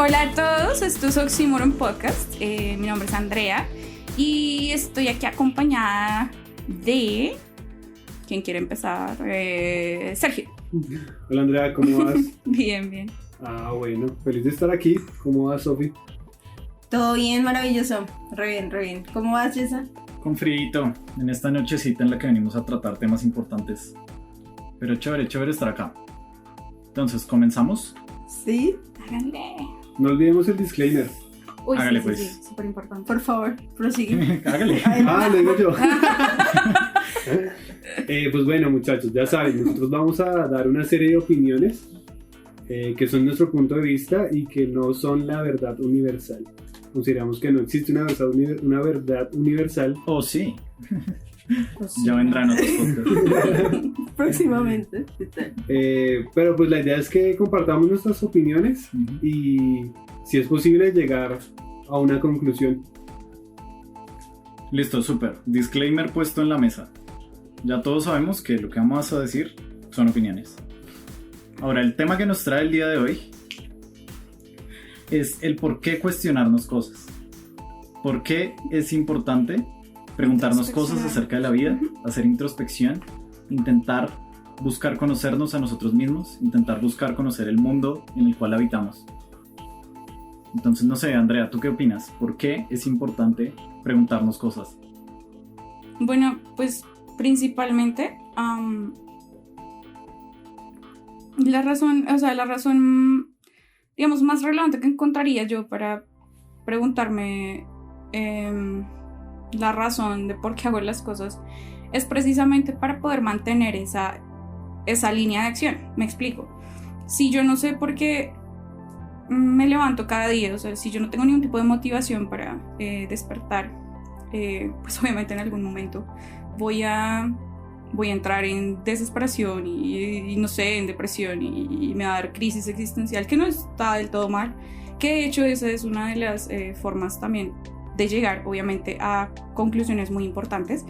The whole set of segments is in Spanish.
Hola a todos, esto es Oxymoron Podcast. Mi nombre es Andrea y estoy aquí acompañada de... ¿Quién quiere empezar? Sergio. Hola Andrea, ¿cómo vas? Bien. Bueno, feliz de estar aquí. ¿Cómo vas, Sofi? Todo bien, maravilloso. Re bien. ¿Cómo vas, Jessa? Con frío, en esta nochecita en la que venimos a tratar temas importantes. Pero chévere estar acá. Entonces, ¿comenzamos? Sí. Háganle. No olvidemos el disclaimer. Uy, Hágale, sí, pues. súper importante. Por favor, prosigue. Hágale. Lo digo yo. Pues bueno, muchachos, ya saben, nosotros vamos a dar una serie de opiniones que son nuestro punto de vista y que no son la verdad universal. Consideramos que no existe una verdad universal. Oh, sí. Ya vendrán otros podcasts. Próximamente. Pero pues la idea es que compartamos nuestras opiniones y si es posible llegar a una conclusión. Listo, súper. Disclaimer puesto en la mesa. Ya todos sabemos que lo que vamos a decir son opiniones. Ahora, el tema que nos trae el día de hoy es el por qué cuestionarnos cosas. ¿Por qué es importante preguntarnos cosas acerca de la vida, hacer introspección, intentar buscar conocernos a nosotros mismos, intentar buscar conocer el mundo en el cual habitamos? Entonces, no sé, Andrea, ¿tú qué opinas? ¿Por qué es importante preguntarnos cosas? Bueno, pues principalmente la razón, digamos, más relevante que encontraría yo para preguntarme la razón de por qué hago las cosas es precisamente para poder mantener esa línea de acción. Me explico. Si yo no sé por qué me levanto cada día, o sea, si yo no tengo ningún tipo de motivación para despertar, pues obviamente en algún momento voy a entrar en desesperación y no sé, en depresión y me va a dar crisis existencial, que no está del todo mal, que de hecho esa es una de las formas también de llegar obviamente a conclusiones muy importantes.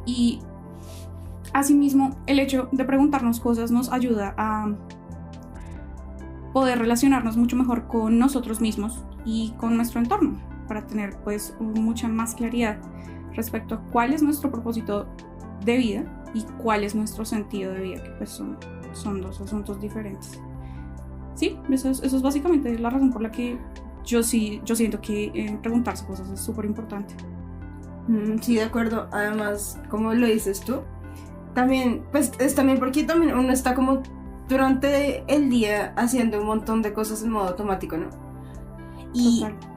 Y asimismo el hecho de preguntarnos cosas nos ayuda a poder relacionarnos mucho mejor con nosotros mismos y con nuestro entorno, para tener pues mucha más claridad respecto a cuál es nuestro propósito de vida y cuál es nuestro sentido de vida, que pues son dos asuntos diferentes. Sí, eso es básicamente la razón por la que yo siento que preguntarse cosas es súper importante. Sí, de acuerdo. Además, como lo dices tú, también, pues es también porque también uno está como durante el día haciendo un montón de cosas en modo automático, ¿no?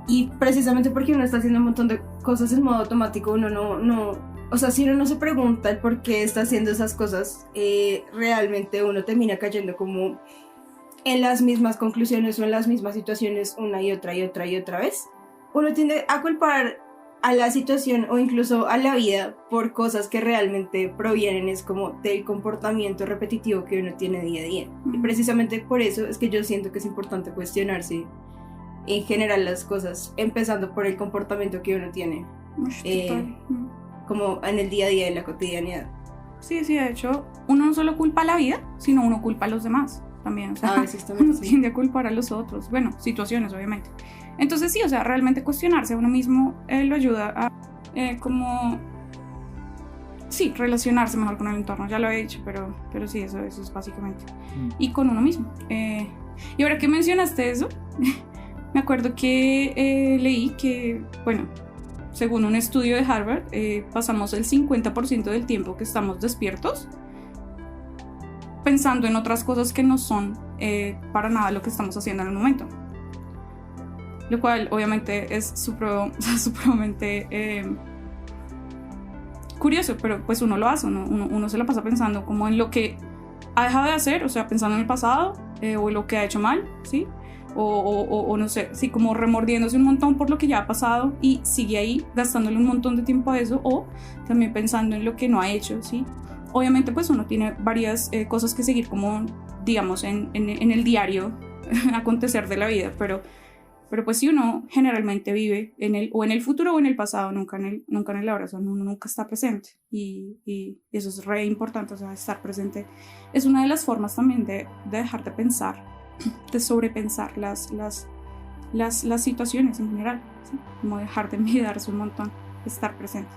Y precisamente porque uno está haciendo un montón de cosas en modo automático, uno no, o sea, si uno no se pregunta el por qué está haciendo esas cosas, realmente uno termina cayendo como en las mismas conclusiones o en las mismas situaciones una y otra vez. Uno tiende a culpar a la situación o incluso a la vida por cosas que realmente provienen es como del comportamiento repetitivo que uno tiene día a día. Y precisamente por eso es que yo siento que es importante cuestionarse en general las cosas, empezando por el comportamiento que uno tiene como en el día a día, en la cotidianidad. Sí, de hecho uno no solo culpa a la vida, sino uno culpa a los demás también, o sea, uno tiende a culpar a los otros, bueno, situaciones obviamente. Entonces sí, o sea, realmente cuestionarse a uno mismo lo ayuda a relacionarse mejor con el entorno. Ya lo he dicho, pero sí, eso es básicamente. Y con uno mismo. Y ahora que mencionaste eso, me acuerdo que leí que, bueno, según un estudio de Harvard, pasamos el 50% del tiempo que estamos despiertos pensando en otras cosas que no son para nada lo que estamos haciendo en el momento. Lo cual obviamente es supremamente curioso, pero pues uno lo hace, uno se la pasa pensando como en lo que ha dejado de hacer, o sea, pensando en el pasado o en lo que ha hecho mal, ¿sí? O no sé, sí, como remordiéndose un montón por lo que ya ha pasado y sigue ahí gastándole un montón de tiempo a eso, o también pensando en lo que no ha hecho, ¿sí? Obviamente pues uno tiene varias cosas que seguir como, digamos, en el diario acontecer de la vida, pero pues sí, uno generalmente vive en el futuro o en el pasado, nunca en el ahora, o sea, uno nunca está presente y eso es re importante, o sea, estar presente es una de las formas también de dejar de pensar, de sobrepensar las las situaciones en general, ¿sí? Como dejar de envidiarse un montón, estar presente.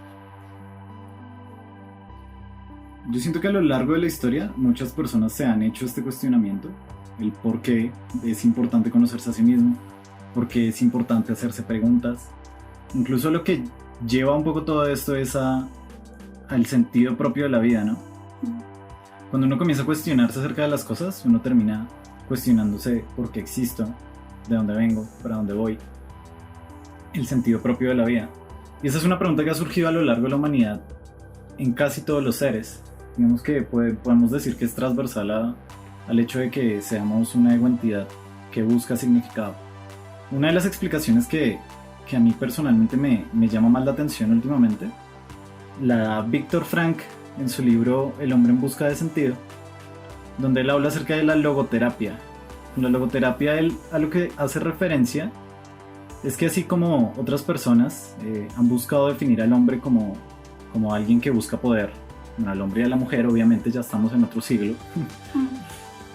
Yo siento que a lo largo de la historia muchas personas se han hecho este cuestionamiento, el por qué es importante conocerse a sí mismo, por qué es importante hacerse preguntas. Incluso lo que lleva un poco todo esto es al sentido propio de la vida, ¿no? Cuando uno comienza a cuestionarse acerca de las cosas, uno termina cuestionándose por qué existo, de dónde vengo, para dónde voy, el sentido propio de la vida. Y esa es una pregunta que ha surgido a lo largo de la humanidad en casi todos los seres. Digamos que podemos decir que es transversal al hecho de que seamos una entidad que busca significado. Una de las explicaciones que a mí personalmente me llama más la atención últimamente, la da Viktor Frankl en su libro El hombre en busca de sentido, donde él habla acerca de la logoterapia. La logoterapia, él a lo que hace referencia es que así como otras personas han buscado definir al hombre como alguien que busca poder, bueno, al hombre y a la mujer obviamente ya estamos en otro siglo,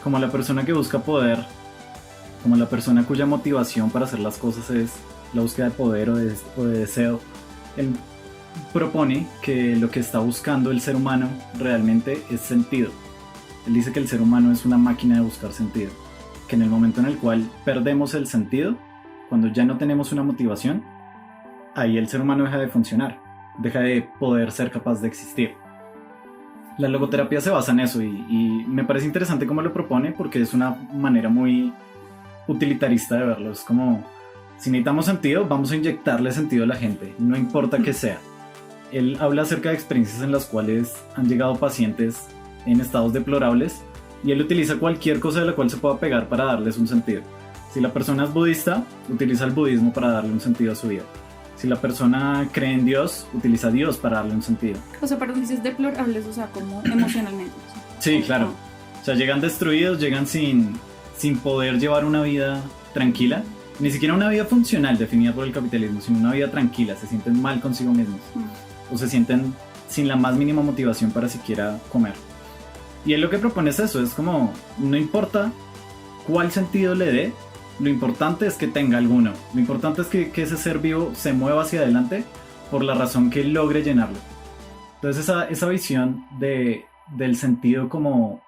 como la persona que busca poder, como la persona cuya motivación para hacer las cosas es la búsqueda de poder o de deseo. Él propone que lo que está buscando el ser humano realmente es sentido. Él dice que el ser humano es una máquina de buscar sentido, que en el momento en el cual perdemos el sentido, cuando ya no tenemos una motivación, ahí el ser humano deja de funcionar, deja de poder ser capaz de existir. La logoterapia se basa en eso y me parece interesante cómo lo propone, porque es una manera muy utilitarista de verlo. Es como, si necesitamos sentido, vamos a inyectarle sentido a la gente, no importa qué sea. Él habla acerca de experiencias en las cuales han llegado pacientes en estados deplorables y él utiliza cualquier cosa de la cual se pueda pegar para darles un sentido. Si la persona es budista, utiliza el budismo para darle un sentido a su vida. Si la persona cree en Dios, utiliza a Dios para darle un sentido. O sea, pero dices deplorables, o sea, como emocionalmente. Sí, claro. O sea, llegan destruidos, llegan sin poder llevar una vida tranquila. Ni siquiera una vida funcional definida por el capitalismo, sino una vida tranquila. Se sienten mal consigo mismos. O se sienten sin la más mínima motivación para siquiera comer. Y él lo que propone es eso, es como, no importa cuál sentido le dé, lo importante es que tenga alguno. Lo importante es que ese ser vivo se mueva hacia adelante por la razón que logre llenarlo. Entonces esa visión del sentido como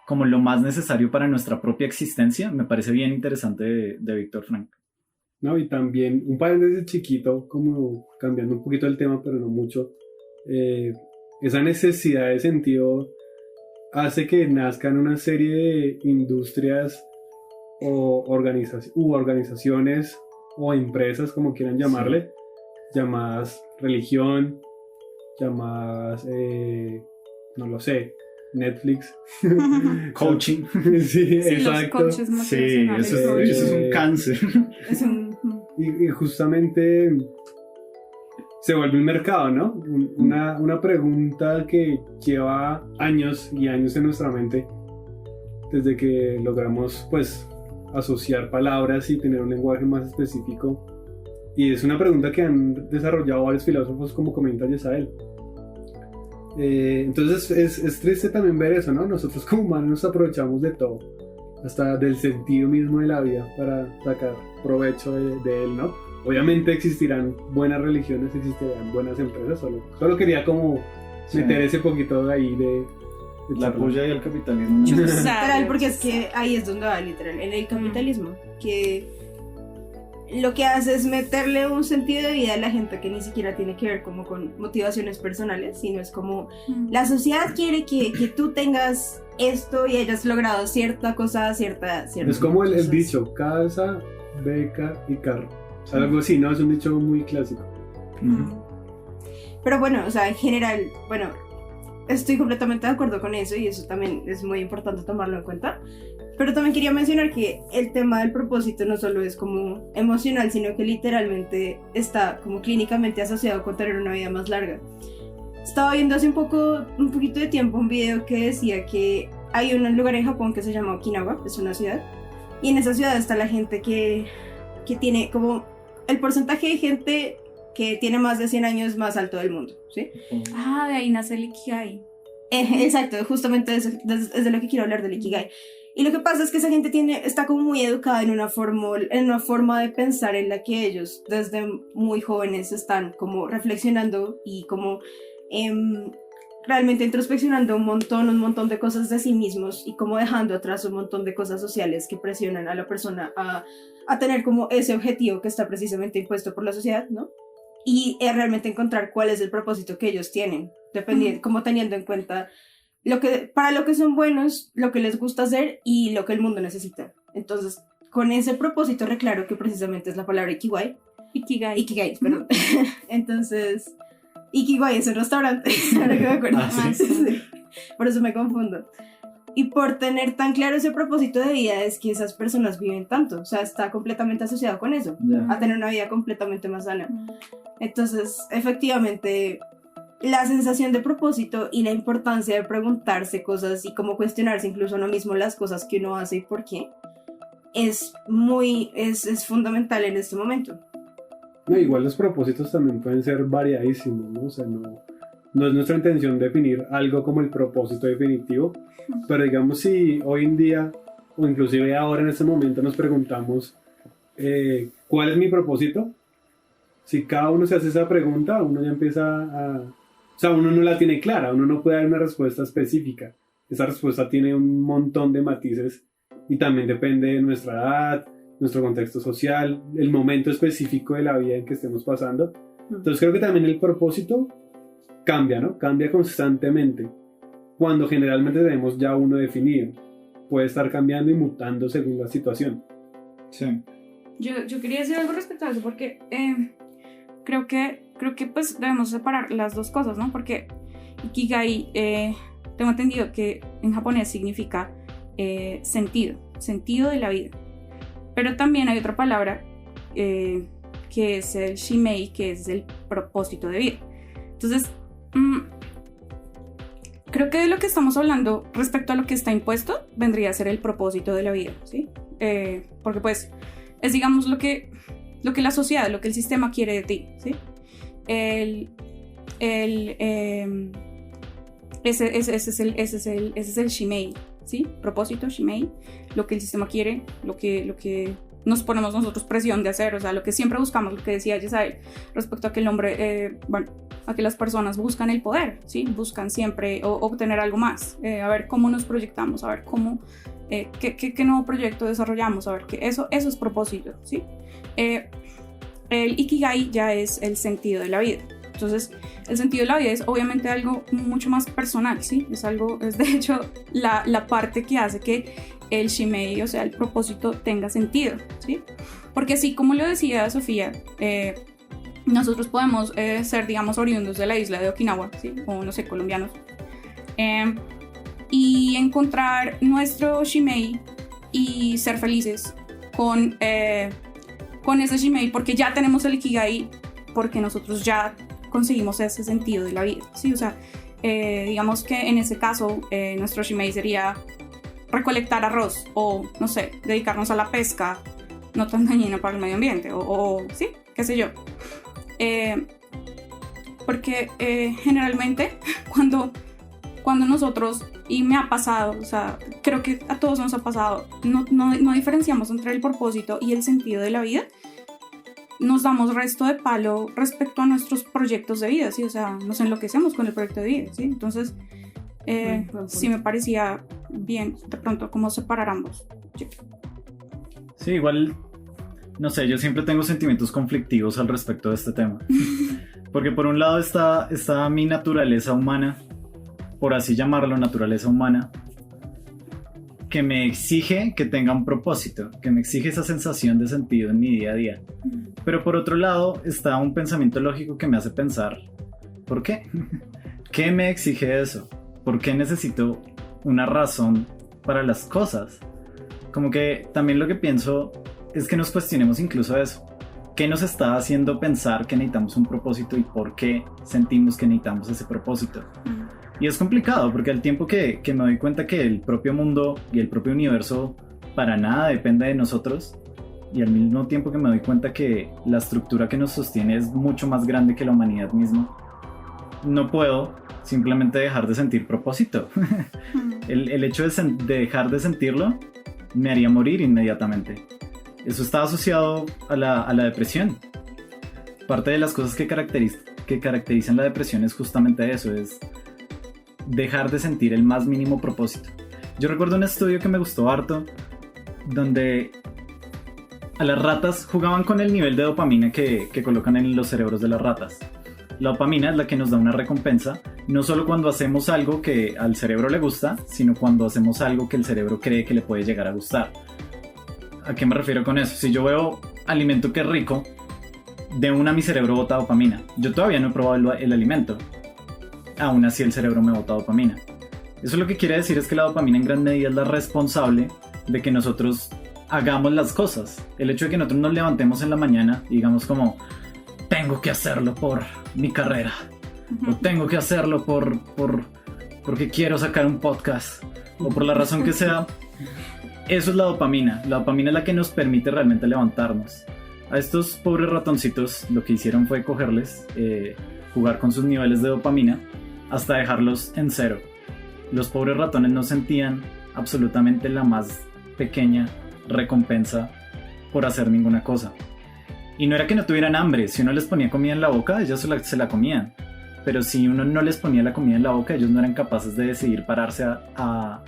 lo más necesario para nuestra propia existencia me parece bien interesante de Viktor Frankl. No, y también un paréntesis chiquito, como cambiando un poquito el tema, pero no mucho. Esa necesidad de sentido hace que nazcan una serie de industrias o organizaciones o empresas, como quieran llamarle, sí, llamadas religión, llamadas, no lo sé, Netflix, coaching. Sí, exacto. Los coaches sí, eso es un cáncer. Y justamente se vuelve un mercado, ¿no? Una pregunta que lleva años y años en nuestra mente, desde que logramos, pues, asociar palabras y tener un lenguaje más específico. Y es una pregunta que han desarrollado varios filósofos, como comenta Yesael. Entonces es triste también ver eso, ¿no? Nosotros como humanos nos aprovechamos de todo, hasta del sentido mismo de la vida, para sacar provecho de él, ¿no? Obviamente existirán buenas religiones, existirán buenas empresas, solo quería como meter ese poquito de ahí de la puya y el capitalismo. Literal, porque es que ahí es donde va, literal, en el capitalismo, que lo que hace es meterle un sentido de vida a la gente que ni siquiera tiene que ver como con motivaciones personales, sino es como la sociedad quiere que tú tengas esto y hayas logrado cierta cosa, cierta es como el dicho, casa, beca y carro. Algo así, ¿no? Es un dicho muy clásico. Pero bueno, o sea, en general, bueno, estoy completamente de acuerdo con eso y eso también es muy importante tomarlo en cuenta. Pero también quería mencionar que el tema del propósito no solo es como emocional, sino que literalmente está como clínicamente asociado con tener una vida más larga. Estaba viendo hace un poquito de tiempo un video que decía que hay un lugar en Japón que se llama Okinawa, es una ciudad, y en esa ciudad está la gente que tiene como el porcentaje de gente que tiene más de 100 años más alto del mundo, ¿sí? De ahí nace el Ikigai. Exacto, justamente es de lo que quiero hablar del Ikigai. Y lo que pasa es que esa gente está como muy educada en una forma de pensar en la que ellos desde muy jóvenes están como reflexionando y como realmente introspeccionando un montón de cosas de sí mismos y como dejando atrás un montón de cosas sociales que presionan a la persona a tener como ese objetivo que está precisamente impuesto por la sociedad, ¿no? Y realmente encontrar cuál es el propósito que ellos tienen, dependiendo, como teniendo en cuenta para lo que son buenos, lo que les gusta hacer y lo que el mundo necesita. Entonces, con ese propósito reclaro que precisamente es la palabra Ikigai. Ikigai, perdón. Entonces, Ikigai es un restaurante, ahora que me acuerdo. ¿Sí? Por eso me confundo. Y por tener tan claro ese propósito de vida es que esas personas viven tanto, o sea, está completamente asociado con eso, a tener una vida completamente más sana. Entonces, efectivamente, la sensación de propósito y la importancia de preguntarse cosas y cómo cuestionarse incluso uno mismo las cosas que uno hace y por qué es fundamental en este momento. No, igual los propósitos también pueden ser variadísimos, ¿no? O sea, no es nuestra intención definir algo como el propósito definitivo, pero digamos si hoy en día o inclusive ahora en este momento nos preguntamos ¿cuál es mi propósito? Si cada uno se hace esa pregunta, uno ya empieza o sea, uno no la tiene clara, uno no puede dar una respuesta específica. Esa respuesta tiene un montón de matices y también depende de nuestra edad, nuestro contexto social, el momento específico de la vida en que estemos pasando. Entonces creo que también el propósito cambia, ¿no? Cambia constantemente. Cuando generalmente tenemos ya uno definido. Puede estar cambiando y mutando según la situación. Sí. Yo quería decir algo respecto a eso porque creo que pues debemos separar las dos cosas, ¿no? Porque Ikigai, tengo entendido que en japonés significa sentido de la vida. Pero también hay otra palabra que es el shimei, que es el propósito de vida. Entonces, creo que de lo que estamos hablando respecto a lo que está impuesto vendría a ser el propósito de la vida, ¿sí? Porque pues es, digamos, lo que la sociedad, lo que el sistema quiere de ti, ¿sí? Ese es el shimei, ¿sí? Propósito, shimei, lo que el sistema quiere, lo que nos ponemos nosotros presión de hacer, o sea, lo que siempre buscamos, lo que decía Yesael, respecto a que el hombre, a que las personas buscan el poder, ¿sí? Buscan siempre obtener algo más, a ver cómo nos proyectamos, a ver cómo, qué nuevo proyecto desarrollamos, a ver que eso es propósito, ¿sí? El Ikigai ya es el sentido de la vida. Entonces, el sentido de la vida es obviamente algo mucho más personal, ¿sí? Es de hecho la parte que hace que el shimei, o sea, el propósito tenga sentido, ¿sí? Porque así como lo decía Sofía, nosotros podemos ser, digamos, oriundos de la isla de Okinawa, ¿sí? O no sé, colombianos, y encontrar nuestro shimei y ser felices con ese shimei, porque ya tenemos el Ikigai, porque nosotros ya conseguimos ese sentido de la vida, ¿sí? O sea, digamos que en ese caso nuestro shimei sería recolectar arroz o, no sé, dedicarnos a la pesca no tan dañina para el medio ambiente o sí, qué sé yo. Porque generalmente cuando nosotros, y me ha pasado, o sea, creo que a todos nos ha pasado, no diferenciamos entre el propósito y el sentido de la vida, nos damos resto de palo respecto a nuestros proyectos de vida, ¿sí? O sea, nos enloquecemos con el proyecto de vida, ¿sí? Entonces, sí me parecía bien de pronto como separar ambos. Sí, igual, no sé, yo siempre tengo sentimientos conflictivos al respecto de este tema. Porque por un lado está mi naturaleza humana, por así llamarlo, naturaleza humana, que me exige que tenga un propósito, que me exige esa sensación de sentido en mi día a día. Pero por otro lado está un pensamiento lógico que me hace pensar, ¿por qué? ¿Qué me exige eso? ¿Por qué necesito una razón para las cosas? Como que también lo que pienso es que nos cuestionemos incluso eso. ¿Qué nos está haciendo pensar que necesitamos un propósito y por qué sentimos que necesitamos ese propósito? Y es complicado porque al tiempo que me doy cuenta que el propio mundo y el propio universo para nada depende de nosotros, y al mismo tiempo que me doy cuenta que la estructura que nos sostiene es mucho más grande que la humanidad misma, no puedo simplemente dejar de sentir propósito. El hecho de dejar de sentirlo me haría morir inmediatamente. Eso está asociado a la depresión. Parte de las cosas que caracterizan la depresión es justamente eso, es dejar de sentir el más mínimo propósito. Yo recuerdo un estudio que me gustó harto, donde a las ratas jugaban con el nivel de dopamina que colocan en los cerebros de las ratas. La dopamina es la que nos da una recompensa, no solo cuando hacemos algo que al cerebro le gusta, sino cuando hacemos algo que el cerebro cree que le puede llegar a gustar. ¿A qué me refiero con eso? Si yo veo alimento que es rico, de una mi cerebro bota dopamina. Yo todavía no he probado el alimento, aún así el cerebro me bota dopamina. Eso lo que quiere decir es que la dopamina en gran medida es la responsable de que nosotros hagamos las cosas. El hecho de que nosotros nos levantemos en la mañana y digamos como, tengo que hacerlo por mi carrera, o tengo que hacerlo porque quiero sacar un podcast, o por la razón que sea. Eso es la dopamina. La dopamina es la que nos permite realmente levantarnos. A estos pobres ratoncitos lo que hicieron fue cogerles, jugar con sus niveles de dopamina hasta dejarlos en cero. Los pobres ratones no sentían absolutamente la más pequeña recompensa por hacer ninguna cosa. Y no era que no tuvieran hambre, si uno les ponía comida en la boca, ellos se la comían. Pero si uno no les ponía la comida en la boca, ellos no eran capaces de decidir pararse a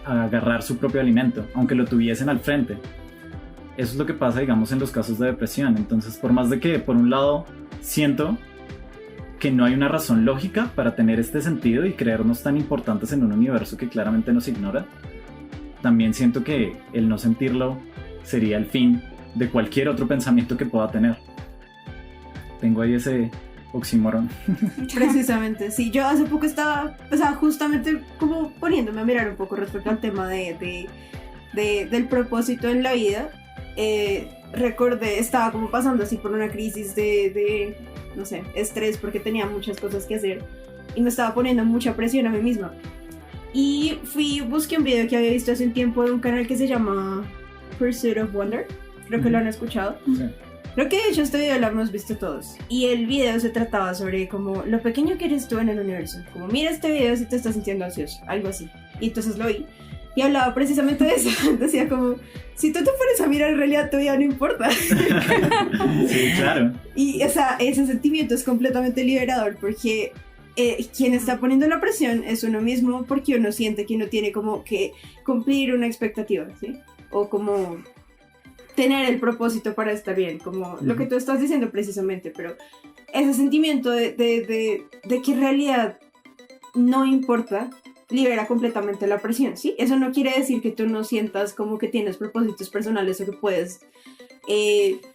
agarrar su propio alimento, aunque lo tuviesen al frente. Eso es lo que pasa, digamos, en los casos de depresión. Entonces, por más de que, por un lado, siento que no hay una razón lógica para tener este sentido y creernos tan importantes en un universo que claramente nos ignora, también siento que el no sentirlo sería el fin de cualquier otro pensamiento que pueda tener. Tengo ahí ese oxímoron. Precisamente, sí. Yo hace poco estaba, o sea, justamente como poniéndome a mirar un poco respecto al tema del propósito en la vida. Recordé, estaba como pasando así por una crisis de no sé, estrés, porque tenía muchas cosas que hacer y me estaba poniendo mucha presión a mí misma. Y busqué un video que había visto hace un tiempo de un canal que se llama Pursuit of Wonder. Creo que lo han escuchado. Sí. Creo que de hecho este video lo hemos visto todos. Y el video se trataba sobre como lo pequeño que eres tú en el universo. Como mira este video si te estás sintiendo ansioso, algo así. Y entonces lo vi. Y hablaba precisamente de eso. Decía como, si tú te pones a mirar en realidad tu vida no importa. Sí, claro. Y ese sentimiento es completamente liberador porque quien está poniendo la presión es uno mismo, porque uno siente que uno tiene como que cumplir una expectativa, ¿sí? O como tener el propósito para estar bien, como lo que tú estás diciendo precisamente, pero ese sentimiento de que en realidad no importa libera completamente la presión, ¿sí? Eso no quiere decir que tú no sientas como que tienes propósitos personales o que puedes,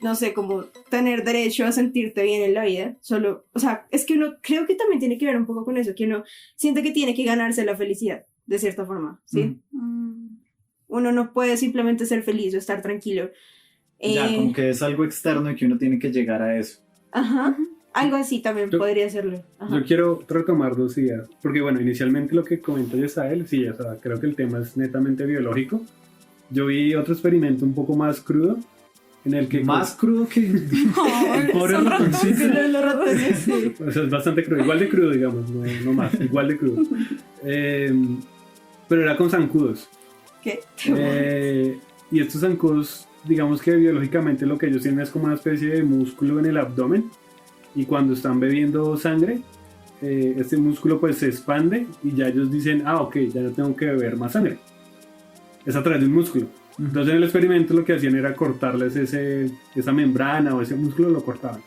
no sé, como tener derecho a sentirte bien en la vida, solo, o sea, es que uno creo que también tiene que ver un poco con eso, que uno siente que tiene que ganarse la felicidad, de cierta forma, ¿sí? Uno no puede simplemente ser feliz o estar tranquilo. Ya, como que es algo externo y que uno tiene que llegar a eso. Ajá. Algo así también podría serlo. Ajá. Yo quiero retomar dos ideas, porque bueno, inicialmente lo que comentó Yesael, sí, o sea, creo que el tema es netamente biológico. Yo vi otro experimento un poco más crudo, en el que... Más crudo que el pobre ratoncito. Los ratones, sí. O sea, es bastante crudo, igual de crudo, digamos, no más, igual de crudo. Pero era con zancudos. ¿Qué? Y estos zancudos, digamos que biológicamente lo que ellos tienen es como una especie de músculo en el abdomen. Y cuando están bebiendo sangre, este músculo pues se expande y ya ellos dicen, ok, ya no tengo que beber más sangre. Es a través de un músculo. Entonces en el experimento lo que hacían era cortarles esa membrana o ese músculo, lo cortaban.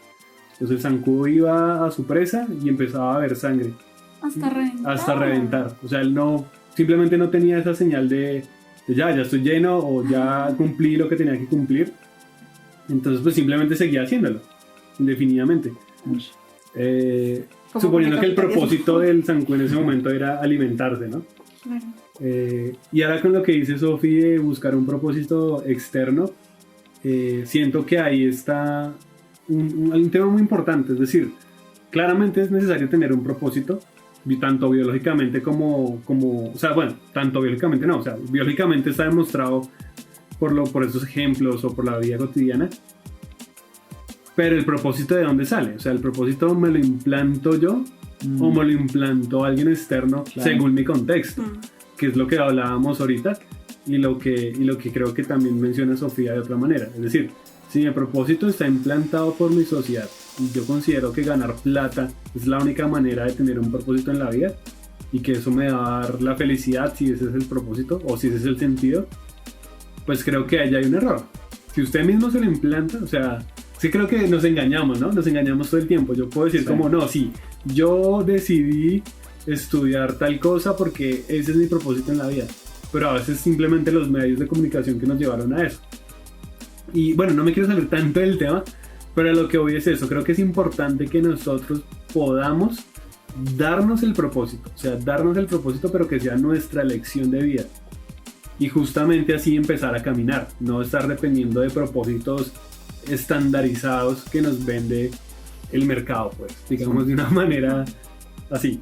Entonces el zancudo iba a su presa y empezaba a beber sangre. Hasta reventar. O sea, él simplemente no tenía esa señal de ya estoy lleno o ya cumplí lo que tenía que cumplir. Entonces pues simplemente seguía haciéndolo, indefinidamente. Suponiendo que el propósito del zancudo en ese momento era alimentarse, ¿no? Claro. Y ahora con lo que dice Sofi de buscar un propósito externo, siento que ahí está un tema muy importante. Es decir, claramente es necesario tener un propósito, tanto biológicamente como o sea, bueno, tanto biológicamente no, o sea, biológicamente está demostrado por estos ejemplos o por la vida cotidiana. Pero el propósito, ¿de dónde sale? O sea, el propósito me lo implanto yo o me lo implantó alguien externo Claro. según mi contexto, que es lo que hablábamos ahorita y lo que creo que también menciona Sofía de otra manera. Es decir, si mi propósito está implantado por mi sociedad y yo considero que ganar plata es la única manera de tener un propósito en la vida y que eso me va a dar la felicidad, si ese es el propósito o si ese es el sentido, pues creo que ahí hay un error. Si usted mismo se lo implanta, o sea, sí creo que nos engañamos, ¿no? Nos engañamos todo el tiempo. Yo puedo decir Sí. como, no, sí, yo decidí estudiar tal cosa porque ese es mi propósito en la vida. Pero a veces simplemente los medios de comunicación que nos llevaron a eso. Y bueno, no me quiero salir tanto del tema, pero a lo que voy es eso. Creo que es importante que nosotros podamos darnos el propósito. O sea, darnos el propósito, pero que sea nuestra elección de vida. Y justamente así empezar a caminar. No estar dependiendo de propósitos estandarizados que nos vende el mercado, pues. Digamos de una manera así.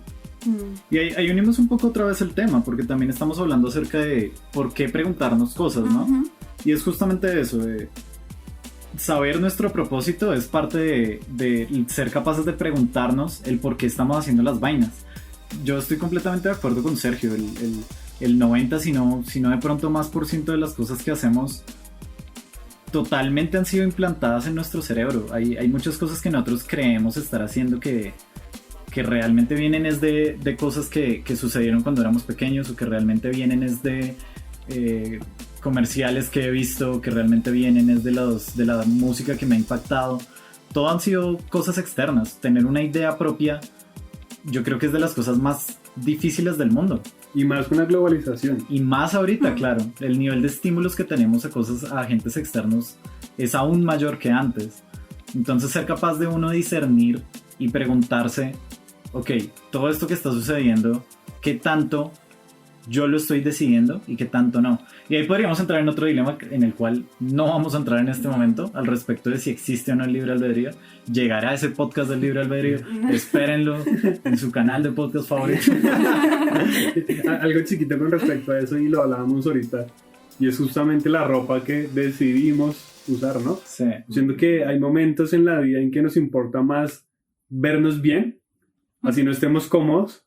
Y ahí unimos un poco otra vez el tema, porque también estamos hablando acerca de por qué preguntarnos cosas, ¿no? Ujú. Y es justamente eso, de saber nuestro propósito es parte de ser capaces de preguntarnos el por qué estamos haciendo las vainas. Yo estoy completamente de acuerdo con Sergio, el 90, si no de pronto más por ciento de las cosas que hacemos totalmente han sido implantadas en nuestro cerebro. Hay muchas cosas que nosotros creemos estar haciendo que realmente vienen es de cosas que sucedieron cuando éramos pequeños, o que realmente vienen es de comerciales que he visto, que realmente vienen es de la música que me ha impactado. Todo han sido cosas externas. Tener una idea propia, yo creo que es de las cosas más difíciles del mundo. Y más con la globalización. Y más ahorita, claro, el nivel de estímulos que tenemos a agentes externos es aún mayor que antes. Entonces ser capaz de uno discernir y preguntarse, ok, todo esto que está sucediendo, ¿qué tanto yo lo estoy decidiendo y qué tanto no? Y ahí podríamos entrar en otro dilema en el cual no vamos a entrar en este momento al respecto de si existe o no el libre albedrío. Llegará ese podcast del libre albedrío, espérenlo en su canal de podcast favorito. Algo chiquito con respecto a eso, y lo hablábamos ahorita, y es justamente la ropa que decidimos usar, ¿no? Sí. Siento que hay momentos en la vida en que nos importa más vernos bien, así no estemos cómodos,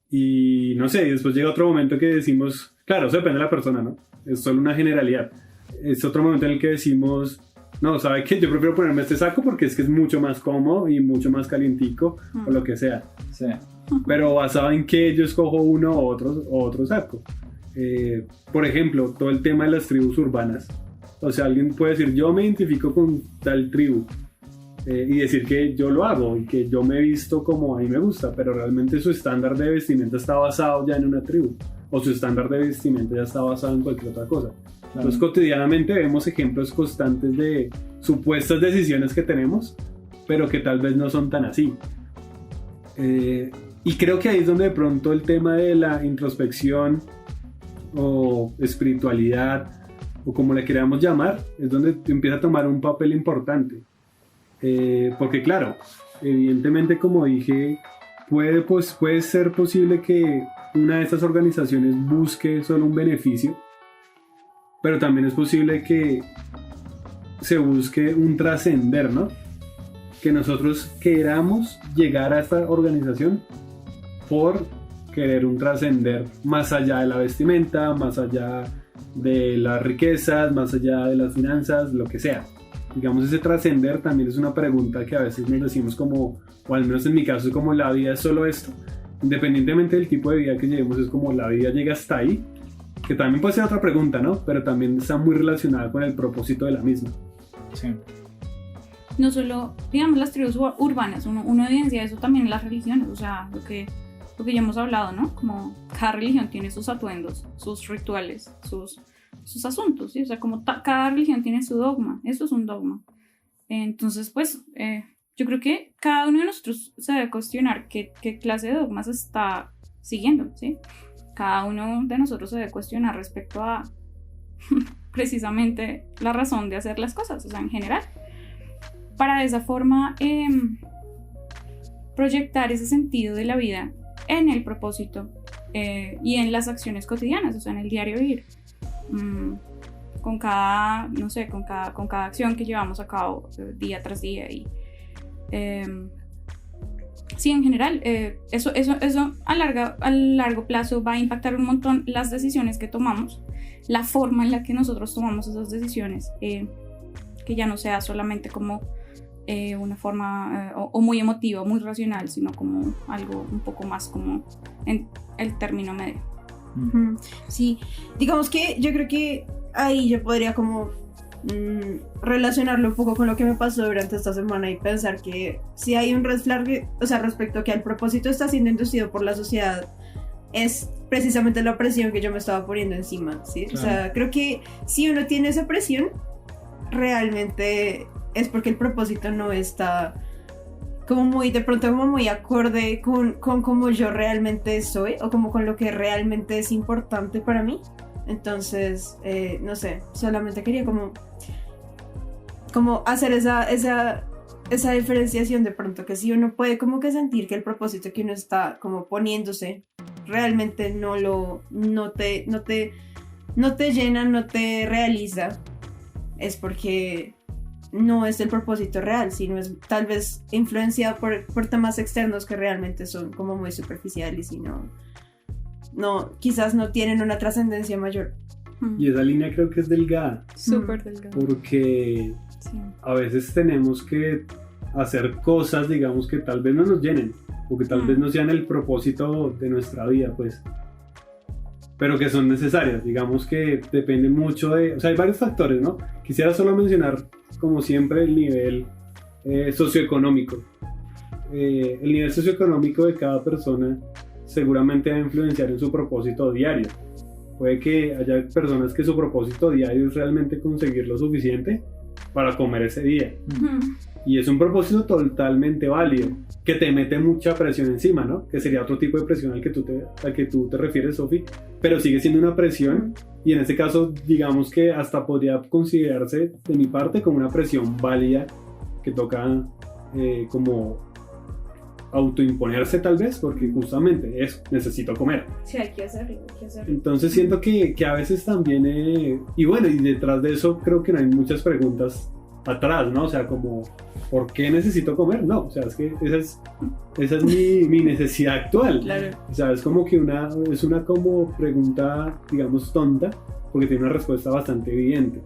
y no sé, después llega otro momento que decimos, claro, eso depende de la persona, ¿no? Es solo una generalidad. Es otro momento en el que decimos, no, ¿sabe qué? Yo prefiero ponerme este saco porque es que es mucho más cómodo y mucho más calientico, o lo que sea. Sí. Pero basado en que yo escojo uno o otro saco. Por ejemplo, todo el tema de las tribus urbanas. O sea, alguien puede decir, yo me identifico con tal tribu, y decir que yo lo hago y que yo me he visto como a mí me gusta, pero realmente su estándar de vestimenta está basado ya en una tribu, o su estándar de vestimenta ya está basado en cualquier otra cosa. Entonces cotidianamente vemos ejemplos constantes de supuestas decisiones que tenemos, pero que tal vez no son tan así. Y creo que ahí es donde de pronto el tema de la introspección o espiritualidad, o como le queramos llamar, es donde empieza a tomar un papel importante. Porque claro, evidentemente, como dije, puede ser posible que una de estas organizaciones busque solo un beneficio, pero también es posible que se busque un trascender, ¿no? Que nosotros queramos llegar a esta organización por querer un trascender más allá de la vestimenta, más allá de las riquezas, más allá de las finanzas, lo que sea. Digamos, ese trascender también es una pregunta que a veces nos decimos como, o al menos en mi caso, es como la vida es solo esto. Independientemente del tipo de vida que llevemos, es como la vida llega hasta ahí, que también puede ser otra pregunta, ¿no? Pero también está muy relacionada con el propósito de la misma. Sí. No solo, digamos, las tribus urbanas, uno evidencia eso también en las religiones, o sea, lo que ya hemos hablado, ¿no? Como cada religión tiene sus atuendos, sus rituales, sus asuntos, ¿sí? O sea, como cada religión tiene su dogma, eso es un dogma. Entonces, pues, yo creo que cada uno de nosotros se debe cuestionar qué clase de dogmas está siguiendo, ¿sí? Cada uno de nosotros se debe cuestionar respecto a precisamente la razón de hacer las cosas, o sea, en general. Para de esa forma proyectar ese sentido de la vida en el propósito y en las acciones cotidianas, o sea, en el diario vivir. Con cada, no sé, con cada acción que llevamos a cabo día tras día, y sí, en general, eso a largo plazo va a impactar un montón las decisiones que tomamos, la forma en la que nosotros tomamos esas decisiones, que ya no sea solamente como una forma o muy emotiva, muy racional, sino como algo un poco más como en el término medio. Sí, digamos que yo creo que ahí yo podría como relacionarlo un poco con lo que me pasó durante esta semana y pensar que si hay un red flag, o sea, respecto a que el propósito está siendo inducido por la sociedad, es precisamente la presión que yo me estaba poniendo encima, ¿sí? Claro. O sea, creo que si uno tiene esa presión, realmente es porque el propósito no está como muy, de pronto como muy acorde con como yo realmente soy o como con lo que realmente es importante para mí. Entonces, no sé, solamente quería como hacer esa diferenciación de pronto, que si uno puede como que sentir que el propósito que uno está como poniéndose realmente no te llena, no te realiza, es porque no es el propósito real, sino es tal vez influenciado por temas externos que realmente son como muy superficiales y quizás no tienen una trascendencia mayor. Y esa línea creo que es delgada, Súper delgado. porque Sí. a veces tenemos que hacer cosas, digamos, que tal vez no nos llenen, o que tal vez no sean el propósito de nuestra vida, pues, pero que son necesarias. Digamos que depende mucho o sea, hay varios factores, ¿no? Quisiera solo mencionar, como siempre, el nivel socioeconómico. El nivel socioeconómico de cada persona seguramente va a influenciar en su propósito diario. Puede que haya personas que su propósito diario es realmente conseguir lo suficiente para comer ese día. Y es un propósito totalmente válido, que te mete mucha presión encima, ¿no? Que sería otro tipo de presión al que tú te refieres, Sofi, pero sigue siendo una presión, y en este caso, digamos que hasta podría considerarse de mi parte como una presión válida que toca como autoimponerse tal vez, porque justamente eso, necesito comer. Sí, hay que hacerlo. Entonces siento que a veces también, y bueno, y detrás de eso creo que no hay muchas preguntas atrás, ¿no? O sea, como, ¿por qué necesito comer? No, o sea, es que esa es mi necesidad actual. Claro. O sea, es como que es una como pregunta, digamos, tonta, porque tiene una respuesta bastante evidente.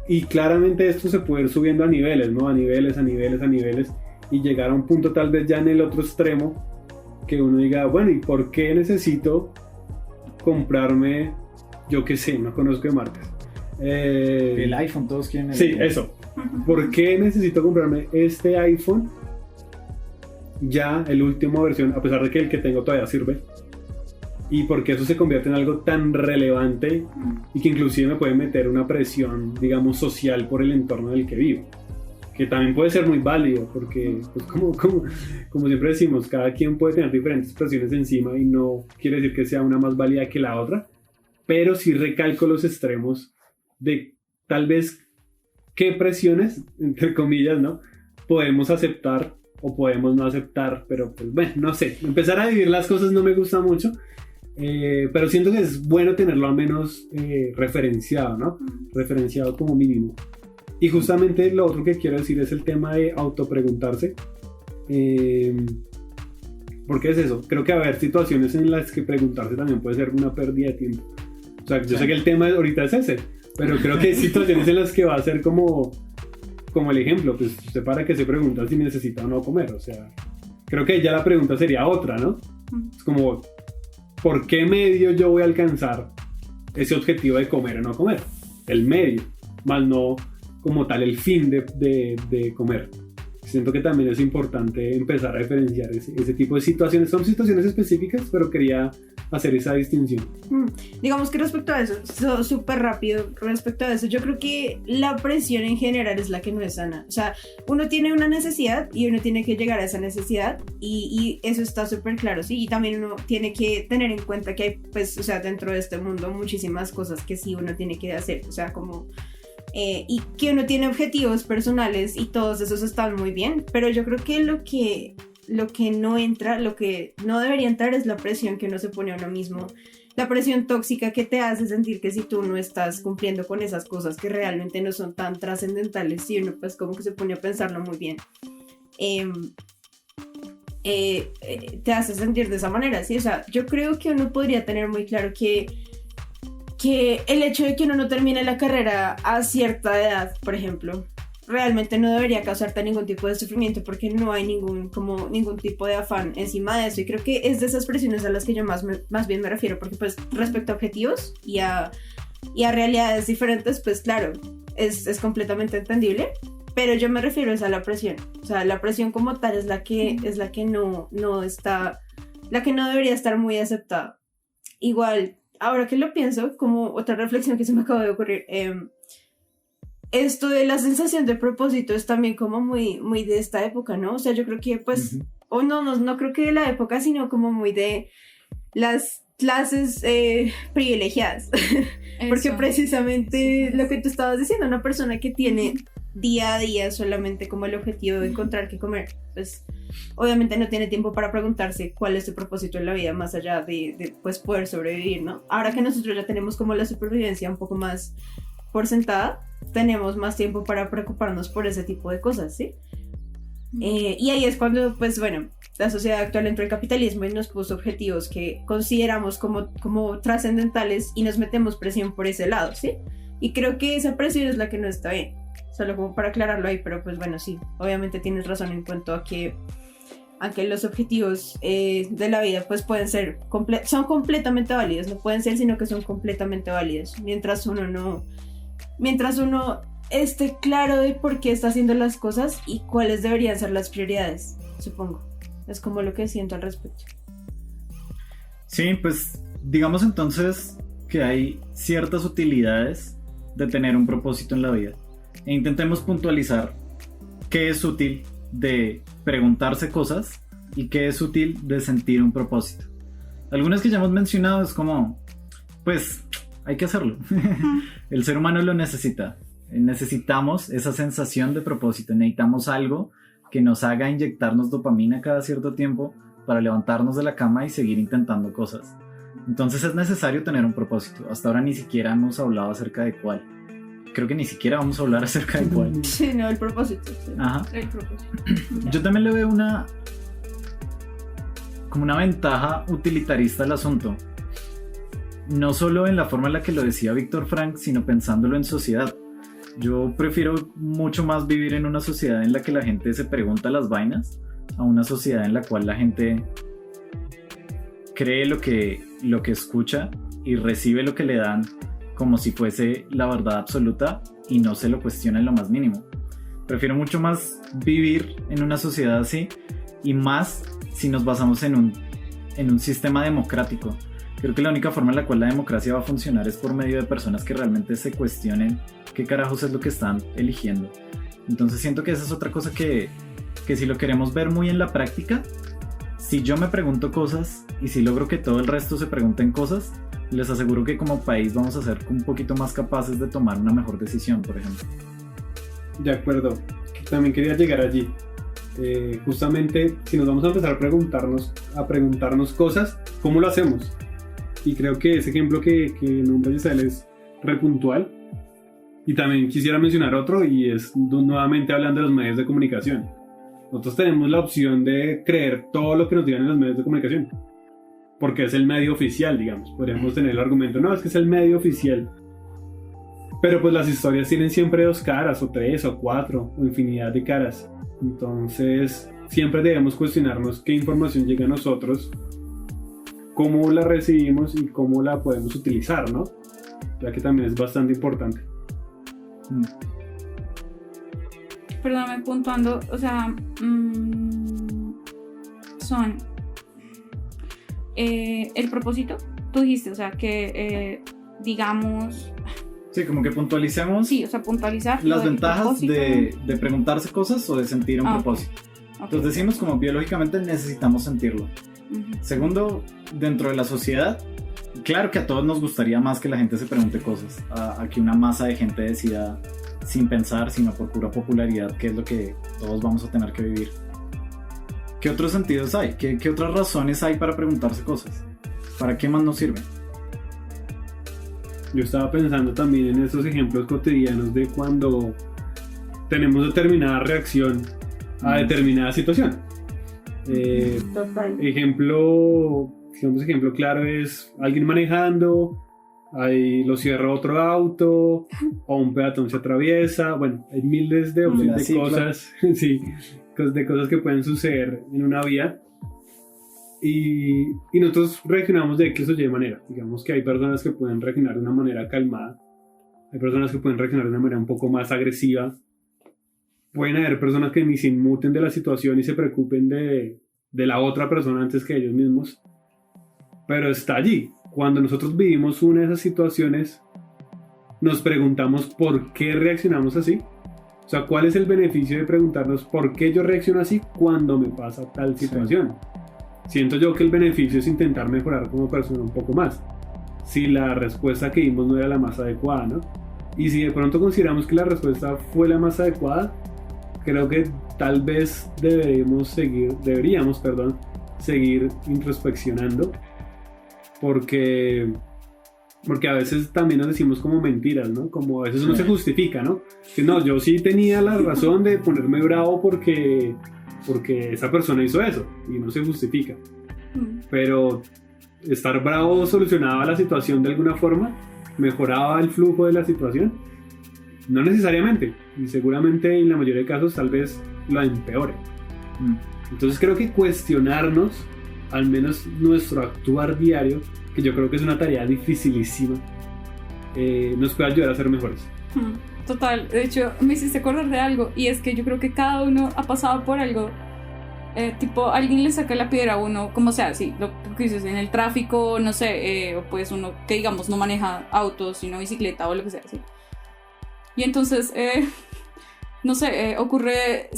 Y claramente esto se puede ir subiendo a niveles, ¿no? A niveles, y llegar a un punto tal vez ya en el otro extremo, que uno diga, bueno, ¿y por qué necesito comprarme, yo qué sé, no conozco de marcas? El iPhone, todos quieren el Sí, iPhone. eso. ¿Por qué necesito comprarme este iPhone? Ya el último versión, a pesar de que el que tengo todavía sirve. Y porque eso se convierte en algo tan relevante y que inclusive me puede meter una presión, digamos, social por el entorno en el que vivo. Que también puede ser muy válido, porque pues como siempre decimos, cada quien puede tener diferentes presiones encima y no quiere decir que sea una más válida que la otra, pero sí recalco los extremos de tal vez qué presiones, entre comillas, ¿no? Podemos aceptar o podemos no aceptar, pero pues bueno, no sé, empezar a dividir las cosas no me gusta mucho, pero siento que es bueno tenerlo al menos referenciado, ¿no? Referenciado como mínimo. Y justamente lo otro que quiero decir es el tema de autopreguntarse. ¿Por qué es eso? Creo que haber situaciones en las que preguntarse también puede ser una pérdida de tiempo. O sea, yo sé que el tema ahorita es ese, pero creo que hay situaciones en las que va a ser como el ejemplo, pues usted para qué se pregunta si necesita o no comer. O sea, creo que ya la pregunta sería otra, ¿no? Es como, ¿por qué medio yo voy a alcanzar ese objetivo de comer o no comer? El medio, más no como tal el fin de comer. Siento que también es importante empezar a diferenciar ese tipo de situaciones. Son situaciones específicas, pero quería hacer esa distinción. Digamos que respecto a eso, súper rápido, respecto a eso, yo creo que la presión en general es la que no es sana. O sea, uno tiene una necesidad y uno tiene que llegar a esa necesidad y eso está súper claro, ¿sí? Y también uno tiene que tener en cuenta que hay, pues, o sea, dentro de este mundo muchísimas cosas que sí uno tiene que hacer, o sea, como... y que uno tiene objetivos personales y todos esos están muy bien, pero yo creo que lo que no entra, lo que no debería entrar es la presión que uno se pone a uno mismo, la presión tóxica que te hace sentir que si tú no estás cumpliendo con esas cosas que realmente no son tan trascendentales, y uno pues como que se pone a pensarlo muy bien, te hace sentir de esa manera, ¿sí? O sea, yo creo que uno podría tener muy claro que el hecho de que uno no termine la carrera a cierta edad, por ejemplo, realmente no debería causarte ningún tipo de sufrimiento porque no hay ningún tipo de afán encima de eso, y creo que es de esas presiones a las que yo más bien me refiero, porque pues respecto a objetivos y a realidades diferentes, pues claro, es completamente entendible, pero yo me refiero a la presión, o sea, la presión como tal es la que no está, la que no debería estar muy aceptada. Igual, ahora que lo pienso, como otra reflexión que se me acaba de ocurrir, esto de la sensación de propósito es también como muy de esta época, ¿no? O sea, yo creo que pues, o no creo que de la época, sino como muy de las clases privilegiadas. Porque precisamente lo que tú estabas diciendo, una persona que tiene día a día solamente como el objetivo de encontrar qué comer, pues obviamente no tiene tiempo para preguntarse cuál es su propósito en la vida más allá de pues poder sobrevivir, ¿no? Ahora que nosotros ya tenemos como la supervivencia un poco más por sentada, tenemos más tiempo para preocuparnos por ese tipo de cosas, ¿sí? Y ahí es cuando, pues bueno, la sociedad actual entró el capitalismo y nos puso objetivos que consideramos como trascendentales y nos metemos presión por ese lado, ¿sí? Y creo que esa presión es la que no está bien, solo como para aclararlo ahí, pero pues bueno, sí, obviamente tienes razón en cuanto a que los objetivos de la vida pues pueden ser, son completamente válidos, no pueden ser, sino que son completamente válidos, mientras uno esté claro de por qué está haciendo las cosas y cuáles deberían ser las prioridades, supongo. Es como lo que siento al respecto. Sí, pues digamos entonces que hay ciertas utilidades de tener un propósito en la vida. E intentemos puntualizar qué es útil de preguntarse cosas y qué es útil de sentir un propósito. Algunas que ya hemos mencionado es como, pues hay que hacerlo. El ser humano lo necesita. Necesitamos esa sensación de propósito, necesitamos algo que nos haga inyectarnos dopamina cada cierto tiempo para levantarnos de la cama y seguir intentando cosas. Entonces es necesario tener un propósito. Hasta ahora ni siquiera hemos hablado acerca de cuál. Creo que ni siquiera vamos a hablar acerca de cuál. Sí, no, el propósito. Sí. Ajá. El propósito. Yo también le veo como una ventaja utilitarista al asunto. No solo en la forma en la que lo decía Víctor Frank, sino pensándolo en sociedad. Yo prefiero mucho más vivir en una sociedad en la que la gente se pregunta las vainas a una sociedad en la cual la gente cree lo que escucha y recibe lo que le dan como si fuese la verdad absoluta y no se lo cuestiona en lo más mínimo. Prefiero mucho más vivir en una sociedad así, y más si nos basamos en un sistema democrático. Creo que la única forma en la cual la democracia va a funcionar es por medio de personas que realmente se cuestionen qué carajos es lo que están eligiendo. Entonces siento que esa es otra cosa que si lo queremos ver muy en la práctica, si yo me pregunto cosas y si logro que todo el resto se pregunten cosas, les aseguro que como país vamos a ser un poquito más capaces de tomar una mejor decisión, por ejemplo. De acuerdo, también quería llegar allí. Justamente si nos vamos a empezar a preguntarnos cosas, ¿cómo lo hacemos? Y creo que ese ejemplo que nombra Giselle es repuntual. Y también quisiera mencionar otro, y es nuevamente hablando de los medios de comunicación. Nosotros tenemos la opción de creer todo lo que nos digan en los medios de comunicación, porque es el medio oficial, digamos. Podríamos tener el argumento, no, es que es el medio oficial. Pero pues las historias tienen siempre 2 caras, o 3, o 4, o infinidad de caras. Entonces siempre debemos cuestionarnos qué información llega a nosotros, cómo la recibimos y cómo la podemos utilizar, ¿no? Ya que también es bastante importante. Perdóname, puntuando, o sea, son el propósito, tú dijiste, o sea, que digamos... Sí, como que puntualicemos. Sí, o sea, puntualizar las ventajas de preguntarse cosas o de sentir un propósito. Okay. Entonces decimos como biológicamente necesitamos sentirlo. Segundo, dentro de la sociedad, claro que a todos nos gustaría más que la gente se pregunte cosas, a que una masa de gente decida sin pensar, sino por pura popularidad, qué es lo que todos vamos a tener que vivir. ¿Qué otros sentidos hay? ¿Qué otras razones hay para preguntarse cosas? ¿Para qué más nos sirve? Yo estaba pensando también en esos ejemplos cotidianos de cuando tenemos determinada reacción a determinada situación. Total. Ejemplo claro es alguien manejando, ahí lo cierra otro auto, o un peatón se atraviesa. Bueno, hay miles de cosas, sí, de cosas que pueden suceder en una vía. Y nosotros reaccionamos de X o Y manera. Digamos que hay personas que pueden reaccionar de una manera calmada, hay personas que pueden reaccionar de una manera un poco más agresiva. Pueden haber personas que ni se inmuten de la situación y se preocupen de la otra persona antes que ellos mismos. Pero está allí. Cuando nosotros vivimos una de esas situaciones, nos preguntamos por qué reaccionamos así. O sea, ¿cuál es el beneficio de preguntarnos por qué yo reacciono así cuando me pasa tal situación? Sí. Siento yo que el beneficio es intentar mejorar como persona un poco más. Si la respuesta que dimos no era la más adecuada, ¿no? Y si de pronto consideramos que la respuesta fue la más adecuada, creo que tal vez deberíamos seguir introspeccionando, porque a veces también nos decimos como mentiras, ¿no? Como a veces uno se justifica, ¿no? Que no, yo sí tenía la razón de ponerme bravo porque esa persona hizo eso, y no se justifica. Pero estar bravo solucionaba la situación de alguna forma, mejoraba el flujo de la situación. No necesariamente, y seguramente en la mayoría de casos tal vez lo empeore. Entonces creo que cuestionarnos, al menos nuestro actuar diario, que yo creo que es una tarea dificilísima, nos puede ayudar a ser mejores. Total, de hecho me hiciste acordar de algo, y es que yo creo que cada uno ha pasado por algo, tipo alguien le saca la piedra a uno, como sea, sí, lo que dices, en el tráfico, no sé, o pues uno que digamos no maneja autos sino bicicleta o lo que sea, sí. Y entonces, no sé, ocurre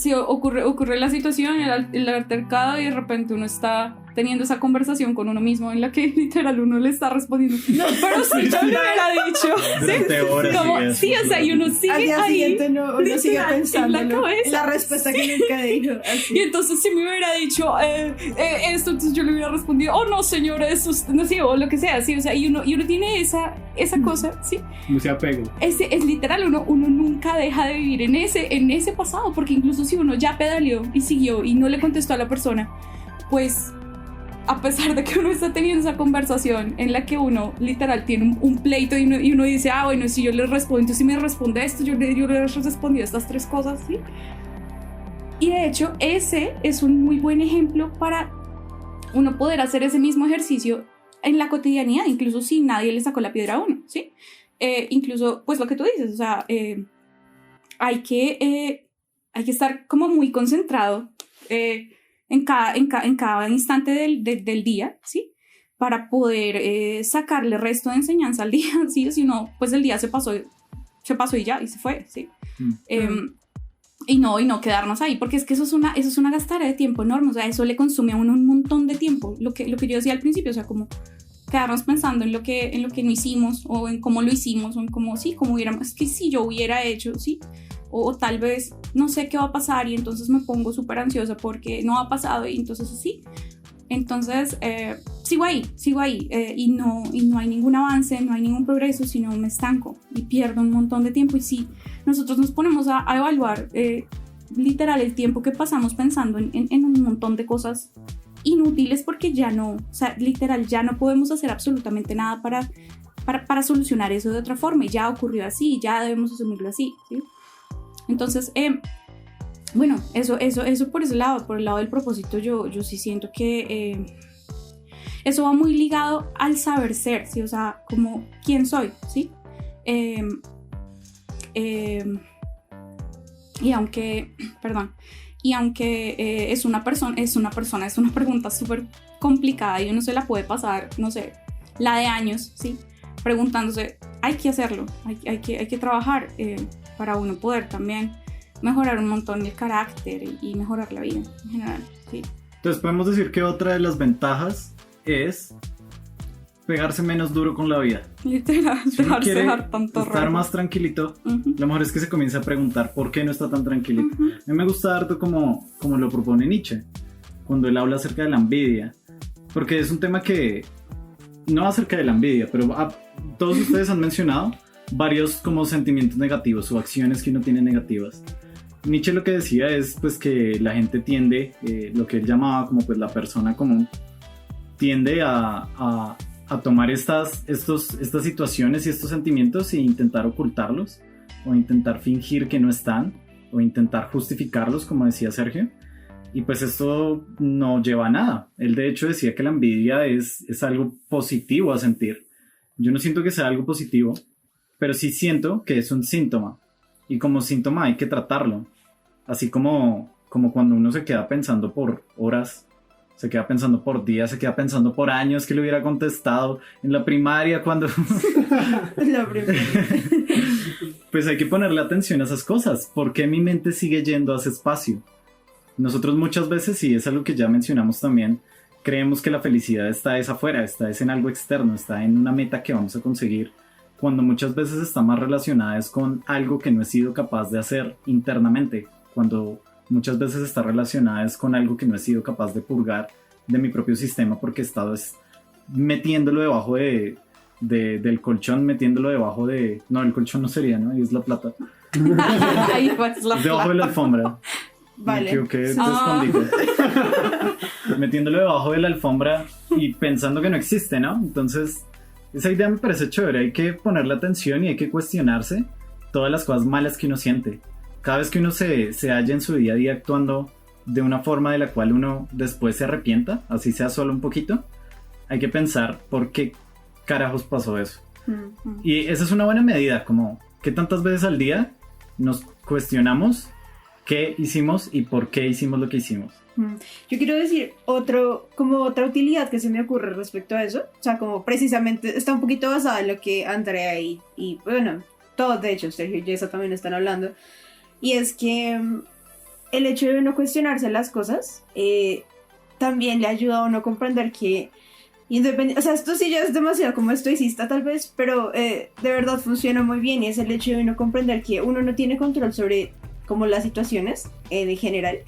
la situación, el altercado, y de repente uno está teniendo esa conversación con uno mismo en la que literal uno le está respondiendo. No, pero sí, yo le hubiera dicho. Durante horas. Como, sí, o sea, y uno sigue al día ahí. Siguiente uno sigue pensando en la respuesta que nunca dijo. Así. Y entonces si me hubiera dicho esto, entonces yo le hubiera respondido, oh no señora, eso no sé, o lo que sea, sí, o sea, y uno tiene esa cosa, sí. No se apega. Es literal, uno nunca deja de vivir en ese pasado, porque incluso si uno ya pedaleó y siguió y no le contestó a la persona, pues a pesar de que uno está teniendo esa conversación en la que uno literal tiene un pleito y uno dice, bueno, si yo le respondo, entonces si me responde esto, yo le he respondido estas 3 cosas, ¿sí? Y de hecho ese es un muy buen ejemplo para uno poder hacer ese mismo ejercicio en la cotidianidad, incluso si nadie le sacó la piedra a uno, ¿sí? Incluso, pues lo que tú dices, o sea, hay que estar como muy concentrado en cada instante del día, ¿sí? Para poder sacarle resto de enseñanza al día, ¿sí? Si no, pues el día se pasó y ya, y se fue, ¿sí? Y no quedarnos ahí, porque es que eso es una gastadera de tiempo enorme, o sea, eso le consume a uno un montón de tiempo, lo que yo decía al principio, o sea, como quedarnos pensando en lo que no hicimos, o en cómo lo hicimos, o en cómo hubiéramos, es que si yo hubiera hecho, ¿sí? O tal vez no sé qué va a pasar y entonces me pongo súper ansiosa porque no ha pasado y entonces así. Entonces sigo ahí y no hay ningún avance, no hay ningún progreso, sino me estanco y pierdo un montón de tiempo. Y si nosotros nos ponemos a evaluar literal el tiempo que pasamos pensando en un montón de cosas inútiles, porque ya no, o sea, literal ya no podemos hacer absolutamente nada para solucionar eso de otra forma, y ya ocurrió así, ya debemos asumirlo así, ¿sí? Entonces, bueno, eso por ese lado, por el lado del propósito, yo sí siento que eso va muy ligado al saber ser, ¿sí? O sea, como quién soy, ¿sí? Y aunque es una pregunta súper complicada y uno se la puede pasar, no sé, la de años, ¿sí? Preguntándose, hay que hacerlo, hay que trabajar para uno poder también mejorar un montón el carácter y mejorar la vida en general, ¿sí? Entonces podemos decir que otra de las ventajas es pegarse menos duro con la vida. Literal, si uno quiere tanto estar rollo. más tranquilito, lo mejor es que se comience a preguntar por qué no está tan tranquilito. A mí me gusta harto como lo propone Nietzsche, cuando él habla acerca de la envidia, porque es un tema que no acerca de la envidia, pero todos ustedes han mencionado varios como sentimientos negativos o acciones que uno tiene negativas. Nietzsche lo que decía es pues que la gente tiende, lo que él llamaba como pues la persona común, tiende a tomar estas situaciones y estos sentimientos e intentar ocultarlos o intentar fingir que no están o intentar justificarlos, como decía Sergio, y pues esto no lleva a nada. Él de hecho decía que la envidia es algo positivo a sentir. Yo no siento que sea algo positivo, pero sí siento que es un síntoma, y como síntoma hay que tratarlo, así como cuando uno se queda pensando por horas, se queda pensando por días, se queda pensando por años que le hubiera contestado en la primaria cuando... La primera. Pues hay que ponerle atención a esas cosas. ¿Por qué mi mente sigue yendo a ese espacio? Nosotros muchas veces, y es algo que ya mencionamos también, creemos que la felicidad está afuera, está en algo externo, está en una meta que vamos a conseguir, cuando muchas veces está más relacionada es con algo que no he sido capaz de hacer internamente, cuando muchas veces está relacionada es con algo que no he sido capaz de purgar de mi propio sistema porque he estado metiéndolo debajo del colchón, metiéndolo debajo de... No, el colchón no sería, ¿no? Ahí es la plata. Ahí pues la Debajo de la alfombra. Vale. Me equivoqué de escondite. Metiéndolo debajo de la alfombra y pensando que no existe, ¿no? Entonces, esa idea me parece chévere. Hay que ponerle atención y hay que cuestionarse todas las cosas malas que uno siente. Cada vez que uno se halla en su día a día actuando de una forma de la cual uno después se arrepienta, así sea solo un poquito, hay que pensar por qué carajos pasó eso. Y esa es una buena medida, como que tantas veces al día nos cuestionamos qué hicimos y por qué hicimos lo que hicimos. Yo quiero decir otra utilidad que se me ocurre respecto a eso, o sea, como precisamente está un poquito basada en lo que Andrea y bueno, todos de hecho, Sergio y Jessa también están hablando, y es que el hecho de no cuestionarse las cosas también le ayuda a uno a comprender que o sea, esto sí ya es demasiado como estoicista tal vez, pero de verdad funciona muy bien, y es el hecho de uno comprender que uno no tiene control sobre como las situaciones en general.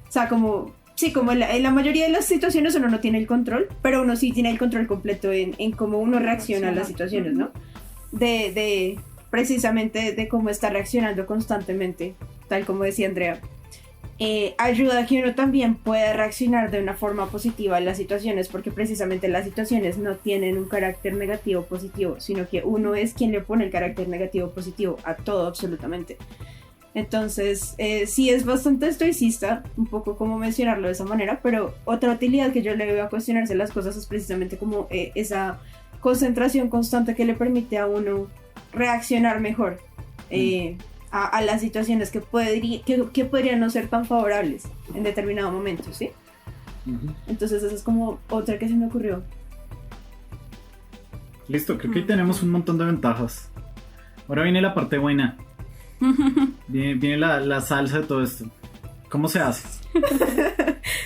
O sea, como en la mayoría de las situaciones uno no tiene el control, pero uno sí tiene el control completo en cómo uno reacciona a las situaciones, ¿no? Precisamente de cómo está reaccionando constantemente, tal como decía Andrea. Ayuda a que uno también pueda reaccionar de una forma positiva a las situaciones, porque precisamente las situaciones no tienen un carácter negativo o positivo, sino que uno es quien le pone el carácter negativo o positivo a todo absolutamente. Entonces, sí es bastante estoicista, un poco como mencionarlo de esa manera, pero otra utilidad que yo le veo a cuestionarse las cosas es precisamente como esa concentración constante que le permite a uno reaccionar mejor a las situaciones que podrían no ser tan favorables en determinado momento, ¿sí? Entonces esa es como otra que se me ocurrió. Listo, creo que ahí tenemos un montón de ventajas. Ahora viene la parte buena. Viene la salsa de todo esto. ¿Cómo se hace?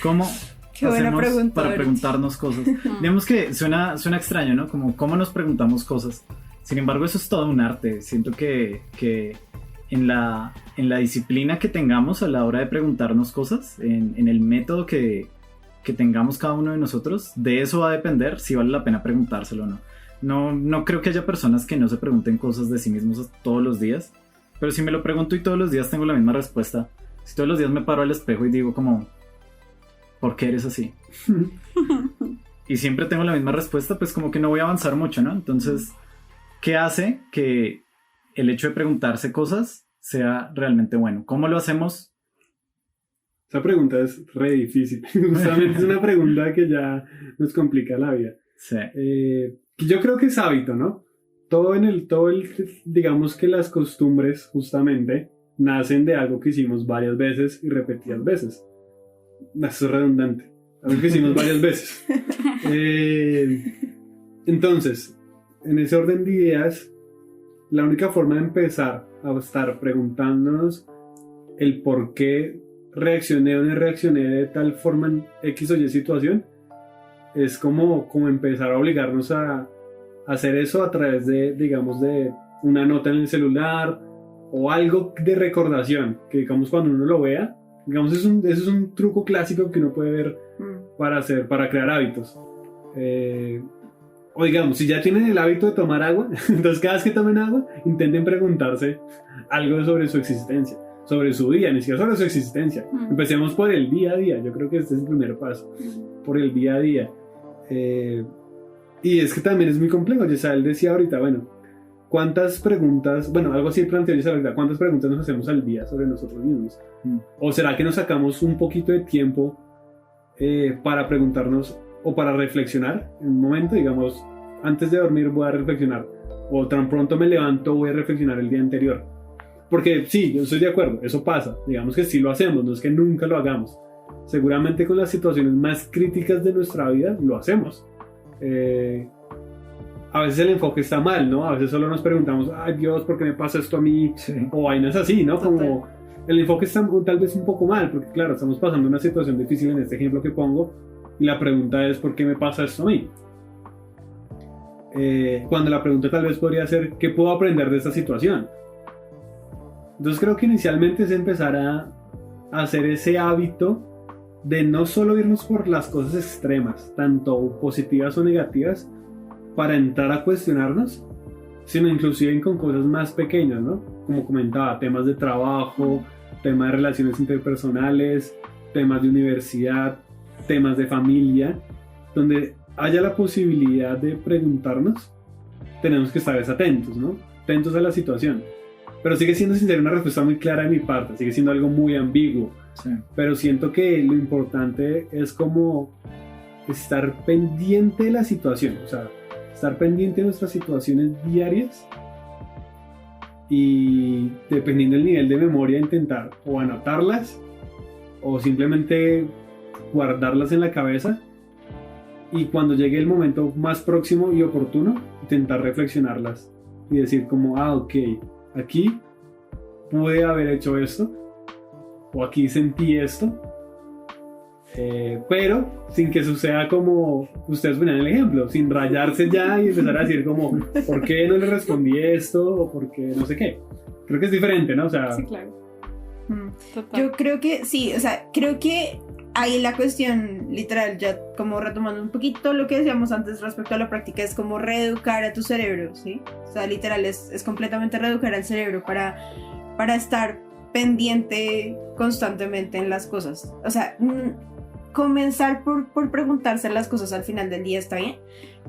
¿Cómo Qué buena hacemos pregunta, para Alex. Preguntarnos cosas? Digamos que suena extraño, ¿no? Como cómo nos preguntamos cosas. Sin embargo, eso es todo un arte. Siento que en la disciplina que tengamos a la hora de preguntarnos cosas, en el método que tengamos cada uno de nosotros, de eso va a depender si vale la pena preguntárselo o no. No creo que haya personas que no se pregunten cosas de sí mismos todos los días, pero si me lo pregunto y todos los días tengo la misma respuesta, si todos los días me paro al espejo y digo como, ¿por qué eres así? Y siempre tengo la misma respuesta, pues como que no voy a avanzar mucho, ¿no? Entonces, ¿qué hace que el hecho de preguntarse cosas sea realmente bueno? ¿Cómo lo hacemos? Esa pregunta es re difícil. Justamente es una pregunta que ya nos complica la vida. Sí. Yo creo que es hábito, ¿no? Digamos que las costumbres justamente nacen de algo que hicimos varias veces y repetidas veces. Eso es redundante. Algo que hicimos varias veces. Entonces, en ese orden de ideas, la única forma de empezar a estar preguntándonos el por qué reaccioné o no reaccioné de tal forma en X o Y situación es como empezar a obligarnos a hacer eso a través de, digamos, de una nota en el celular o algo de recordación, que digamos cuando uno lo vea, digamos eso es un truco clásico que uno puede ver para crear hábitos. O digamos, si ya tienen el hábito de tomar agua, entonces cada vez que tomen agua, intenten preguntarse algo sobre su existencia. sobre su día, ni siquiera sobre su existencia. Empecemos por el día a día, yo creo que este es el primer paso, por el día a día. Y es que también es muy complejo. Yesal decía ahorita, bueno, ¿cuántas preguntas, algo así planteó Yesal ahorita, cuántas preguntas nos hacemos al día sobre nosotros mismos? ¿O será que nos sacamos un poquito de tiempo para preguntarnos o para reflexionar en un momento, digamos, antes de dormir voy a reflexionar, o tan pronto me levanto voy a reflexionar el día anterior? Porque sí, yo estoy de acuerdo, eso pasa, digamos que sí lo hacemos, no es que nunca lo hagamos. Seguramente con las situaciones más críticas de nuestra vida lo hacemos. A veces el enfoque está mal, ¿no? A veces solo nos preguntamos, ay Dios, ¿por qué me pasa esto a mí? Sí. O vainas así, ¿no? Como el enfoque está tal vez un poco mal, porque claro, estamos pasando una situación difícil en este ejemplo que pongo, y la pregunta es, ¿por qué me pasa esto a mí? Cuando la pregunta tal vez podría ser, ¿qué puedo aprender de esta situación? Entonces creo que inicialmente es empezar a hacer ese hábito de no solo irnos por las cosas extremas, tanto positivas o negativas, para entrar a cuestionarnos, sino inclusive con cosas más pequeñas, ¿no? Como comentaba, temas de trabajo, temas de relaciones interpersonales, temas de universidad, temas de familia, donde haya la posibilidad de preguntarnos, tenemos que estar atentos, ¿no? Atentos a la situación. Pero sigue siendo, sin ser una respuesta muy clara de mi parte, sigue siendo algo muy ambiguo. Sí. Pero siento que lo importante es como estar pendiente de la situación, o sea, estar pendiente de nuestras situaciones diarias y dependiendo del nivel de memoria intentar o anotarlas o simplemente guardarlas en la cabeza y cuando llegue el momento más próximo y oportuno intentar reflexionarlas y decir como, ok, aquí pude haber hecho esto o aquí sentí esto, pero sin que suceda como ustedes ponían el ejemplo, sin rayarse ya y empezar a decir como ¿por qué no le respondí esto? O ¿por qué no sé qué? Creo que es diferente, ¿no? O sea, sí, claro. Yo creo que sí, o sea, creo que ahí la cuestión literal, ya como retomando un poquito lo que decíamos antes respecto a la práctica, es como reeducar a tu cerebro, ¿sí? O sea, literal es completamente reeducar al cerebro para estar pendiente constantemente en las cosas. O sea, comenzar por preguntarse las cosas al final del día está bien,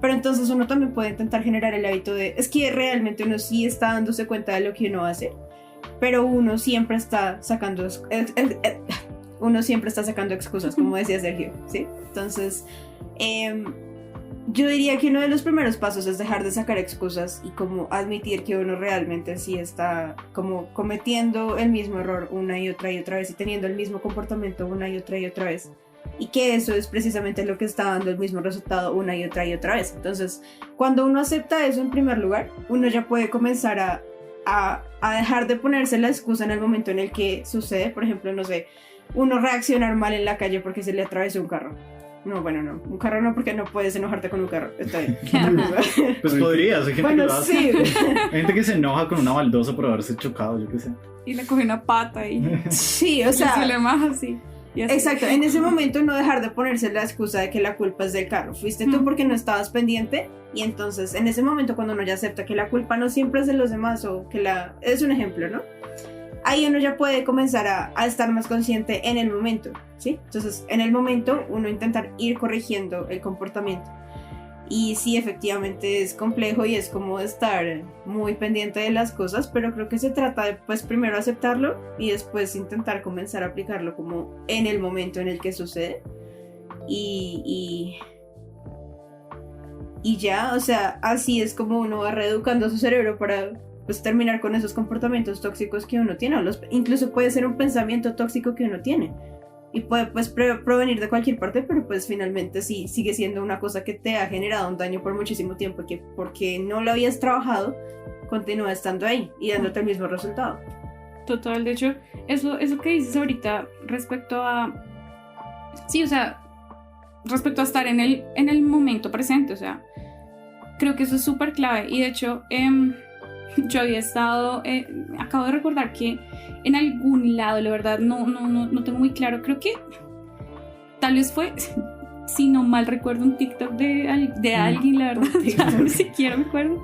pero entonces uno también puede intentar generar el hábito de, es que realmente uno sí está dándose cuenta de lo que uno hace, pero uno siempre está sacando excusas, como decía Sergio, ¿sí? Entonces, yo diría que uno de los primeros pasos es dejar de sacar excusas y como admitir que uno realmente sí está como cometiendo el mismo error una y otra vez y teniendo el mismo comportamiento una y otra vez. Y que eso es precisamente lo que está dando el mismo resultado una y otra vez. Entonces, cuando uno acepta eso en primer lugar, uno ya puede comenzar a dejar de ponerse la excusa en el momento en el que sucede. Por ejemplo, no sé, uno reaccionar mal en la calle porque se le atravesó un carro. No, bueno, no. Un carro no, porque no puedes enojarte con un carro. Está bien. Pues podrías. Hay gente que lo hace. Sí. Hay gente que se enoja con una baldosa por haberse chocado, yo qué sé. Y le coge una pata y... Sí, o sea... se le maja así. Exacto, en ese momento no dejar de ponerse la excusa de que la culpa es del carro. Fuiste tú porque no estabas pendiente, y entonces en ese momento cuando uno ya acepta que la culpa no siempre es de los demás, o que es un ejemplo, ¿no? Ahí uno ya puede comenzar a estar más consciente en el momento, ¿sí? Entonces en el momento uno intentar ir corrigiendo el comportamiento. Y sí, efectivamente es complejo y es como estar muy pendiente de las cosas, pero creo que se trata de, pues, primero aceptarlo y después intentar comenzar a aplicarlo como en el momento en el que sucede. Y ya, o sea, así es como uno va reeducando su cerebro para, pues, terminar con esos comportamientos tóxicos que uno tiene, o incluso puede ser un pensamiento tóxico que uno tiene. Y puede, pues, provenir de cualquier parte, pero pues finalmente sí sigue siendo una cosa que te ha generado un daño por muchísimo tiempo, que porque no lo habías trabajado, continúa estando ahí y dándote el mismo resultado. Total, de hecho, eso que dices ahorita respecto a... Sí, o sea, respecto a estar en el momento presente, o sea, creo que eso es súper clave. Y de hecho, yo había estado... acabo de recordar que en algún lado, la verdad, no tengo muy claro, creo que tal vez fue, si no mal recuerdo, un TikTok de alguien, la verdad, ni siquiera me acuerdo,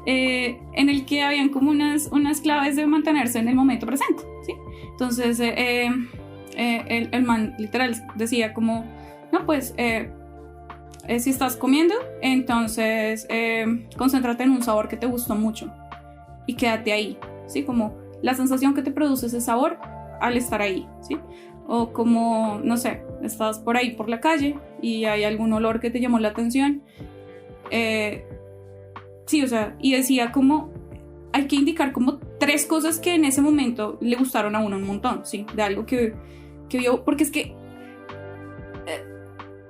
en el que habían como unas claves de mantenerse en el momento presente, ¿sí? Entonces el man literal decía como, no, pues si estás comiendo, entonces concéntrate en un sabor que te gustó mucho y quédate ahí, ¿sí? Como la sensación que te produce ese sabor al estar ahí, ¿sí? O como, no sé, estás por ahí por la calle y hay algún olor que te llamó la atención. Sí, o sea, y decía como hay que indicar como 3 cosas que en ese momento le gustaron a uno un montón, ¿sí? De algo que vio, porque es que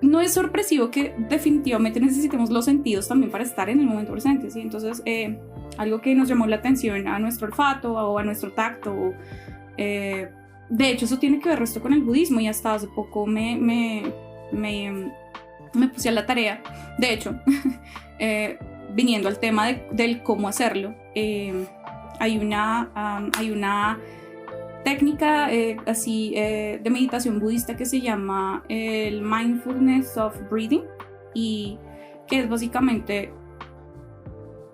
no es sorpresivo que definitivamente necesitemos los sentidos también para estar en el momento presente, ¿sí? Entonces, algo que nos llamó la atención a nuestro olfato o a nuestro tacto, de hecho eso tiene que ver resto con el budismo, y hasta hace poco me puse a la tarea, de hecho, viniendo al tema del cómo hacerlo. Hay una técnica de meditación budista que se llama el Mindfulness of Breathing, y que es básicamente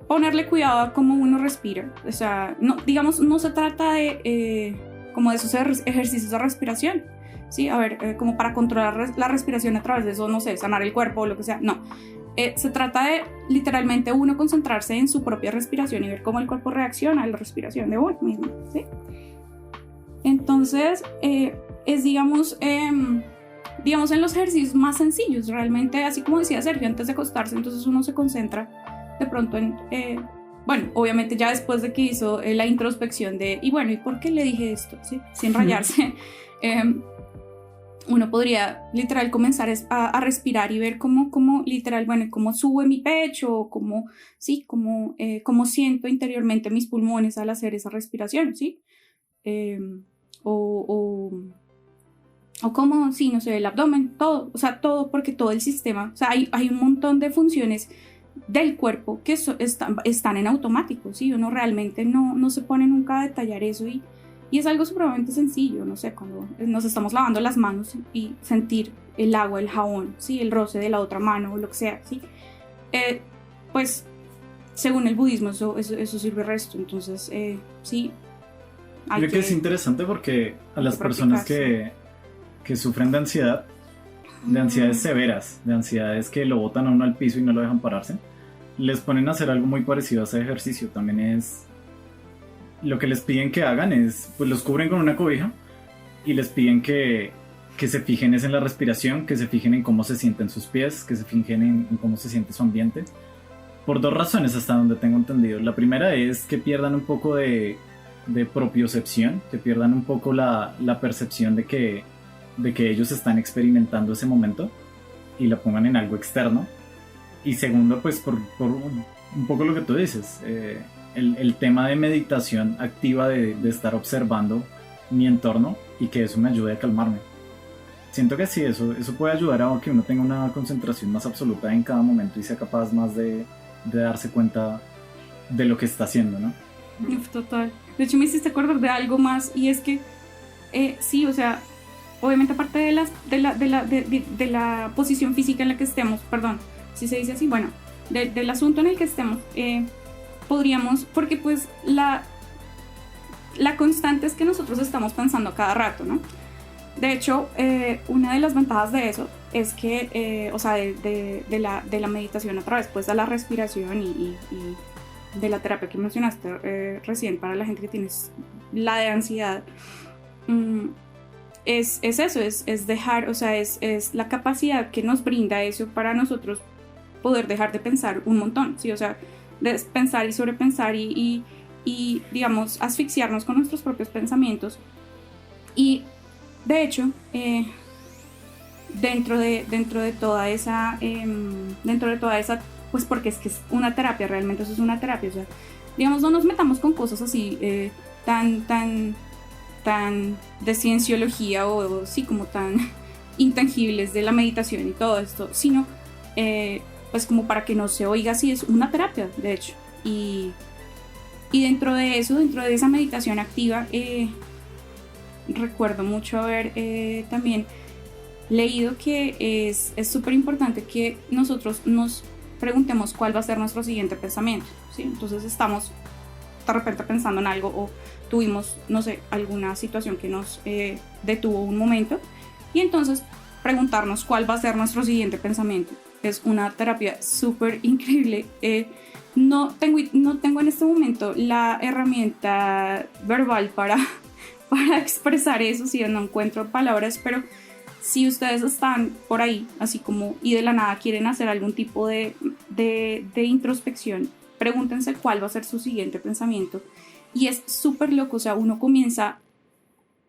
ponerle cuidado a cómo uno respira. O sea, no, digamos, no se trata de como de esos ejercicios de respiración, ¿sí? A ver, como para controlar la respiración a través de eso, no sé, sanar el cuerpo o lo que sea, no. Se trata de literalmente uno concentrarse en su propia respiración y ver cómo el cuerpo reacciona a la respiración de uno mismo, ¿sí? Entonces, es digamos en los ejercicios más sencillos, realmente, así como decía Sergio, antes de acostarse, entonces uno se concentra de pronto en, bueno, obviamente ya después de que hizo la introspección ¿y por qué le dije esto? ¿Sí? Sin rayarse, uno podría literal comenzar a respirar y ver cómo literal, cómo sube mi pecho, cómo siento interiormente mis pulmones al hacer esa respiración, ¿sí? O cómo, sí, no sé, el abdomen, todo, o sea, todo, porque todo el sistema, o sea, hay un montón de funciones del cuerpo que están en automático, ¿sí? Uno realmente no se pone nunca a detallar eso, y es algo supremamente sencillo, no sé, cuando nos estamos lavando las manos y sentir el agua, el jabón, ¿sí? El roce de la otra mano o lo que sea, ¿sí? Pues según el budismo eso sirve resto, entonces sí. Creo que es interesante porque a las personas que sufren de ansiedades severas, de ansiedades que lo botan a uno al piso y no lo dejan pararse, les ponen a hacer algo muy parecido a ese ejercicio. También es lo que les piden que hagan es, pues los cubren con una cobija y les piden que se fijen en la respiración, que se fijen en cómo se sienten sus pies, que se fijen en cómo se siente su ambiente, por 2 razones hasta donde tengo entendido. La primera es que pierdan un poco de propiocepción, que pierdan un poco la percepción de que ellos están experimentando ese momento y la pongan en algo externo. Y segundo, pues por un poco lo que tú dices, el tema de meditación activa, de estar observando mi entorno y que eso me ayude a calmarme. Siento que sí, eso puede ayudar a que uno tenga una concentración más absoluta en cada momento y sea capaz más de darse cuenta de lo que está haciendo, ¿no? Total. De hecho me hiciste acordar de algo más, y es que sí, o sea, obviamente aparte de la posición física en la que estemos, perdón, si se dice así, bueno, del asunto en el que estemos, podríamos, porque pues la constante es que nosotros estamos pensando cada rato, ¿no? De hecho, una de las ventajas de eso es que, o sea, de la meditación a través pues de la respiración y de la terapia que mencionaste recién para la gente que tiene la de ansiedad, es eso, es dejar, o sea, es la capacidad que nos brinda eso para nosotros poder dejar de pensar un montón, ¿sí? O sea, de pensar y sobrepensar y digamos, asfixiarnos con nuestros propios pensamientos. Y de hecho, dentro de toda esa, pues porque es que es una terapia, realmente eso es una terapia, o sea, digamos, no nos metamos con cosas así tan de cienciología o sí, como tan intangibles de la meditación y todo esto, sino pues como para que no se oiga así, es una terapia, de hecho, y dentro de eso, dentro de esa meditación activa, recuerdo mucho haber también leído que es súper importante que nosotros nos preguntemos cuál va a ser nuestro siguiente pensamiento, ¿sí? Entonces estamos de repente pensando en algo o tuvimos, no sé, alguna situación que nos detuvo un momento y entonces preguntarnos cuál va a ser nuestro siguiente pensamiento. Es una terapia súper increíble. No tengo en este momento la herramienta verbal para expresar eso, si no encuentro palabras, pero si ustedes están por ahí, así como, y de la nada quieren hacer algún tipo de introspección, pregúntense cuál va a ser su siguiente pensamiento. Y es súper loco, o sea, uno comienza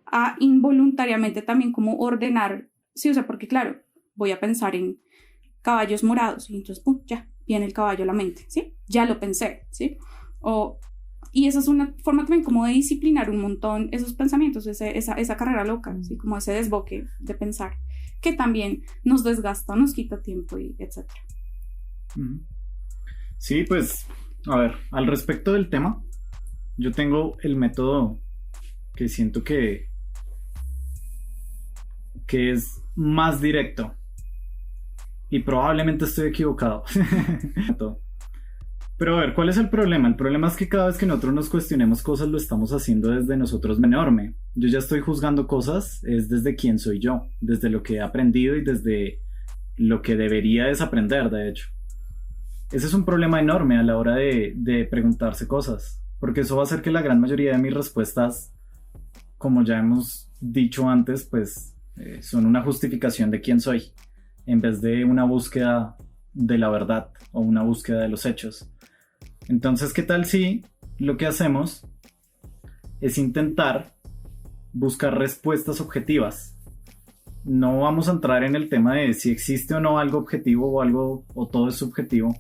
a involuntariamente también como ordenar, sí, o sea, porque claro, voy a pensar en caballos morados, y entonces, pum, ya, viene el caballo a la mente, ¿sí? Ya lo pensé, ¿sí? Y esa es una forma también como de disciplinar un montón esos pensamientos, esa carrera loca, ¿sí? Como ese desboque de pensar, que también nos desgasta, nos quita tiempo, y etc. Sí, pues, a ver, al respecto del tema, yo tengo el método que siento que es más directo. Y probablemente estoy equivocado. Pero a ver, ¿cuál es el problema? El problema es que cada vez que nosotros nos cuestionemos cosas lo estamos haciendo desde nosotros enorme. Yo ya estoy juzgando cosas, es desde quién soy yo, desde lo que he aprendido y desde lo que debería desaprender, de hecho. Ese es un problema enorme a la hora de preguntarse cosas, porque eso va a hacer que la gran mayoría de mis respuestas, como ya hemos dicho antes, pues son una justificación de quién soy, en vez de una búsqueda de la verdad o una búsqueda de los hechos. Entonces, ¿qué tal si lo que hacemos es intentar buscar respuestas objetivas? No vamos a entrar en el tema de si existe o no algo objetivo o todo es subjetivo,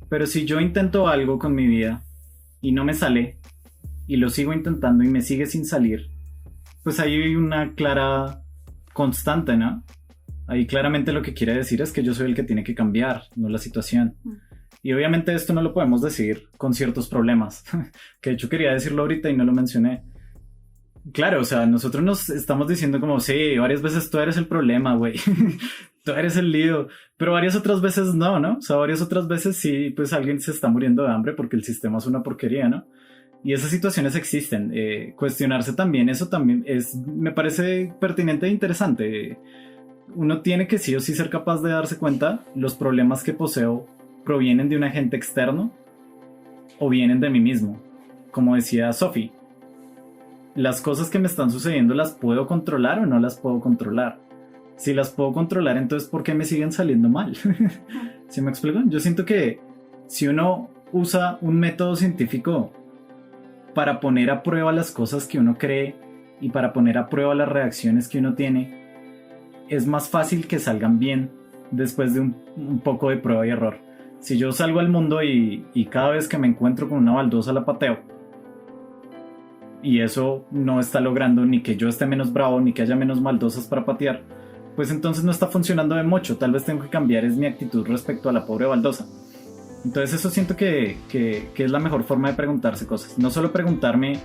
pero si yo intento algo con mi vida y no me sale y lo sigo intentando y me sigue sin salir, pues ahí hay una clara constante, ¿no? Ahí claramente lo que quiere decir es que yo soy el que tiene que cambiar, no la situación. Y obviamente esto no lo podemos decir con ciertos problemas, que de hecho quería decirlo ahorita y no lo mencioné. Claro, o sea, nosotros nos estamos diciendo como, sí, varias veces tú eres el problema, güey, tú eres el lío, pero varias otras veces no, ¿no? O sea, varias otras veces sí, pues alguien se está muriendo de hambre porque el sistema es una porquería, ¿no? Y esas situaciones existen. Cuestionarse también, eso también me parece pertinente e interesante. Uno tiene que sí o sí ser capaz de darse cuenta los problemas que poseo provienen de un agente externo o vienen de mí mismo. Como decía Sophie, las cosas que me están sucediendo las puedo controlar o no las puedo controlar. Si las puedo controlar, entonces ¿por qué me siguen saliendo mal? ¿Sí me explico? Yo siento que si uno usa un método científico para poner a prueba las cosas que uno cree y para poner a prueba las reacciones que uno tiene, es más fácil que salgan bien después de un poco de prueba y error. Si yo salgo al mundo y cada vez que me encuentro con una baldosa la pateo, y eso no está logrando ni que yo esté menos bravo ni que haya menos baldosas para patear, pues entonces no está funcionando de mucho. Tal vez tengo que cambiar mi actitud respecto a la pobre baldosa. Entonces eso siento que es la mejor forma de preguntarse cosas. No solo preguntarme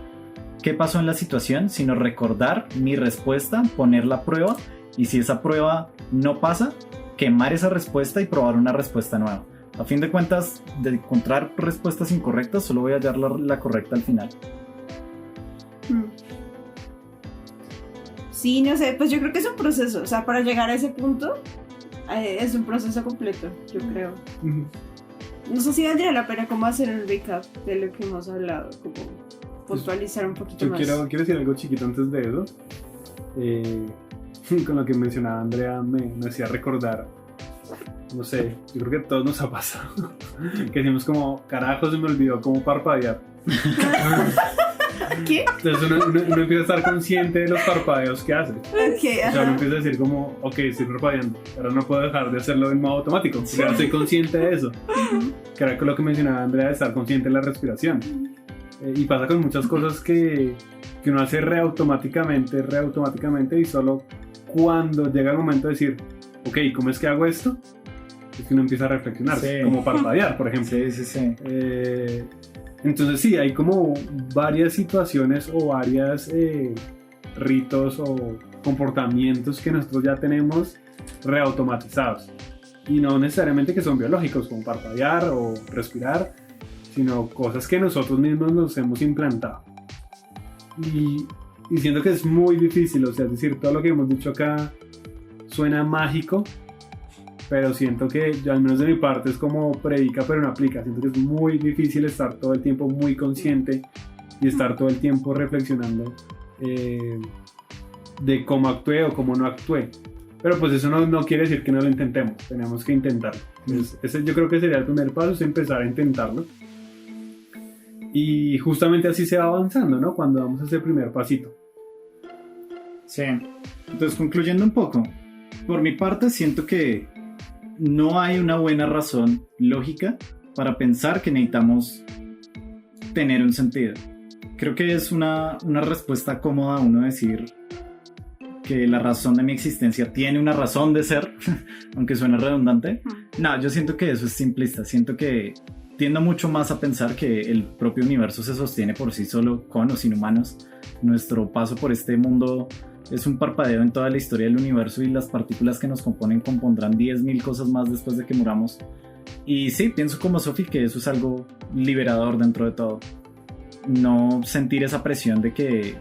qué pasó en la situación, sino recordar mi respuesta, ponerla a prueba, y si esa prueba no pasa, quemar esa respuesta y probar una respuesta nueva. A fin de cuentas, de encontrar respuestas incorrectas, solo voy a hallar la correcta al final. Sí, no sé, pues yo creo que es un proceso, o sea, para llegar a ese punto es un proceso completo, yo creo. No sé si valdría la pena como hacer un recap de lo que hemos hablado, como puntualizar un poquito yo más. Quiero decir algo chiquito antes de eso. Con lo que mencionaba Andrea me hacía recordar, no sé, yo creo que a todos nos ha pasado que decimos como, carajo, se me olvidó cómo parpadear. ¿Qué? Entonces uno empieza a estar consciente de los parpadeos que hace. Okay, o sea, uno empieza a decir como, ok, estoy parpadeando, pero no puedo dejar de hacerlo en modo automático, porque ahora soy consciente de eso. Que era con lo que mencionaba Andrea, de estar consciente de la respiración. Y pasa con muchas cosas que uno hace reautomáticamente y solo cuando llega el momento de decir, ok, ¿cómo es que hago esto? Es que uno empieza a reflexionar, sí. Como parpadear, por ejemplo. Sí. Entonces sí, hay como varias situaciones o varias ritos o comportamientos que nosotros ya tenemos reautomatizados. Y no necesariamente que son biológicos, como parpadear o respirar, sino cosas que nosotros mismos nos hemos implantado. Y siento que es muy difícil, o sea, es decir, todo lo que hemos dicho acá suena mágico, pero siento que, yo, al menos de mi parte, es como predica pero no aplica. Siento que es muy difícil estar todo el tiempo muy consciente y estar todo el tiempo reflexionando de cómo actué o cómo no actué. Pero pues eso no quiere decir que no lo intentemos, tenemos que intentarlo. Entonces, ese yo creo que sería el primer paso, es empezar a intentarlo. Y justamente así se va avanzando, ¿no? Cuando damos ese primer pasito. Sí. Entonces, concluyendo un poco, por mi parte siento que no hay una buena razón lógica para pensar que necesitamos tener un sentido. Creo que es una respuesta cómoda uno decir que la razón de mi existencia tiene una razón de ser, aunque suene redundante. No, yo siento que eso es simplista. Siento que tiendo mucho más a pensar que el propio universo se sostiene por sí solo, con o sin humanos. Nuestro paso por este mundo es un parpadeo en toda la historia del universo, y las partículas que nos componen compondrán 10.000 cosas más después de que muramos. Y sí, pienso como Sophie que eso es algo liberador dentro de todo. No sentir esa presión de que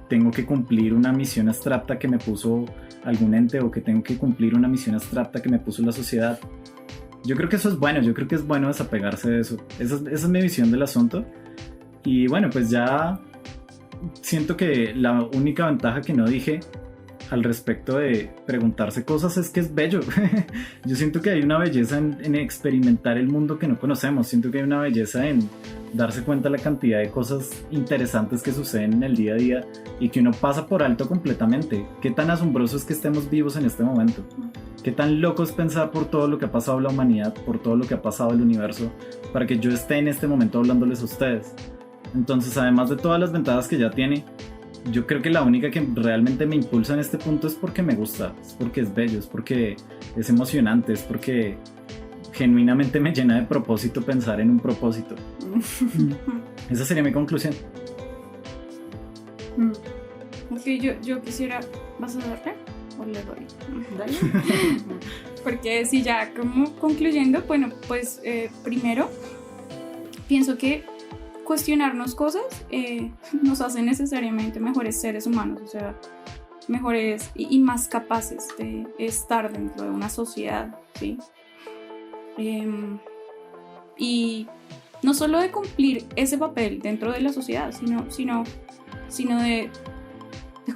tengo que cumplir una misión abstracta que me puso algún ente, o que tengo que cumplir una misión abstracta que me puso la sociedad. Yo creo que eso es bueno, yo creo que es bueno desapegarse de eso. Esa es mi visión del asunto. Y bueno, pues ya siento que la única ventaja que no dije al respecto de preguntarse cosas es que es bello. Yo siento que hay una belleza en experimentar el mundo que no conocemos. Siento que hay una belleza en darse cuenta de la cantidad de cosas interesantes que suceden en el día a día y que uno pasa por alto completamente. Qué tan asombroso es que estemos vivos en este momento. Qué tan loco es pensar por todo lo que ha pasado la humanidad, por todo lo que ha pasado el universo, para que yo esté en este momento hablándoles a ustedes. Entonces, además de todas las ventajas que ya tiene, yo creo que la única que realmente me impulsa en este punto es porque me gusta, es porque es bello, es porque es emocionante, es porque genuinamente me llena de propósito pensar en un propósito. Esa sería mi conclusión. Ok, yo quisiera... ¿Vas a darle? ¿O le doy? Dale. Porque si ya como concluyendo, bueno, pues primero pienso que cuestionarnos cosas nos hace necesariamente mejores seres humanos, o sea, mejores y más capaces de estar dentro de una sociedad, ¿sí? Y no solo de cumplir ese papel dentro de la sociedad, sino de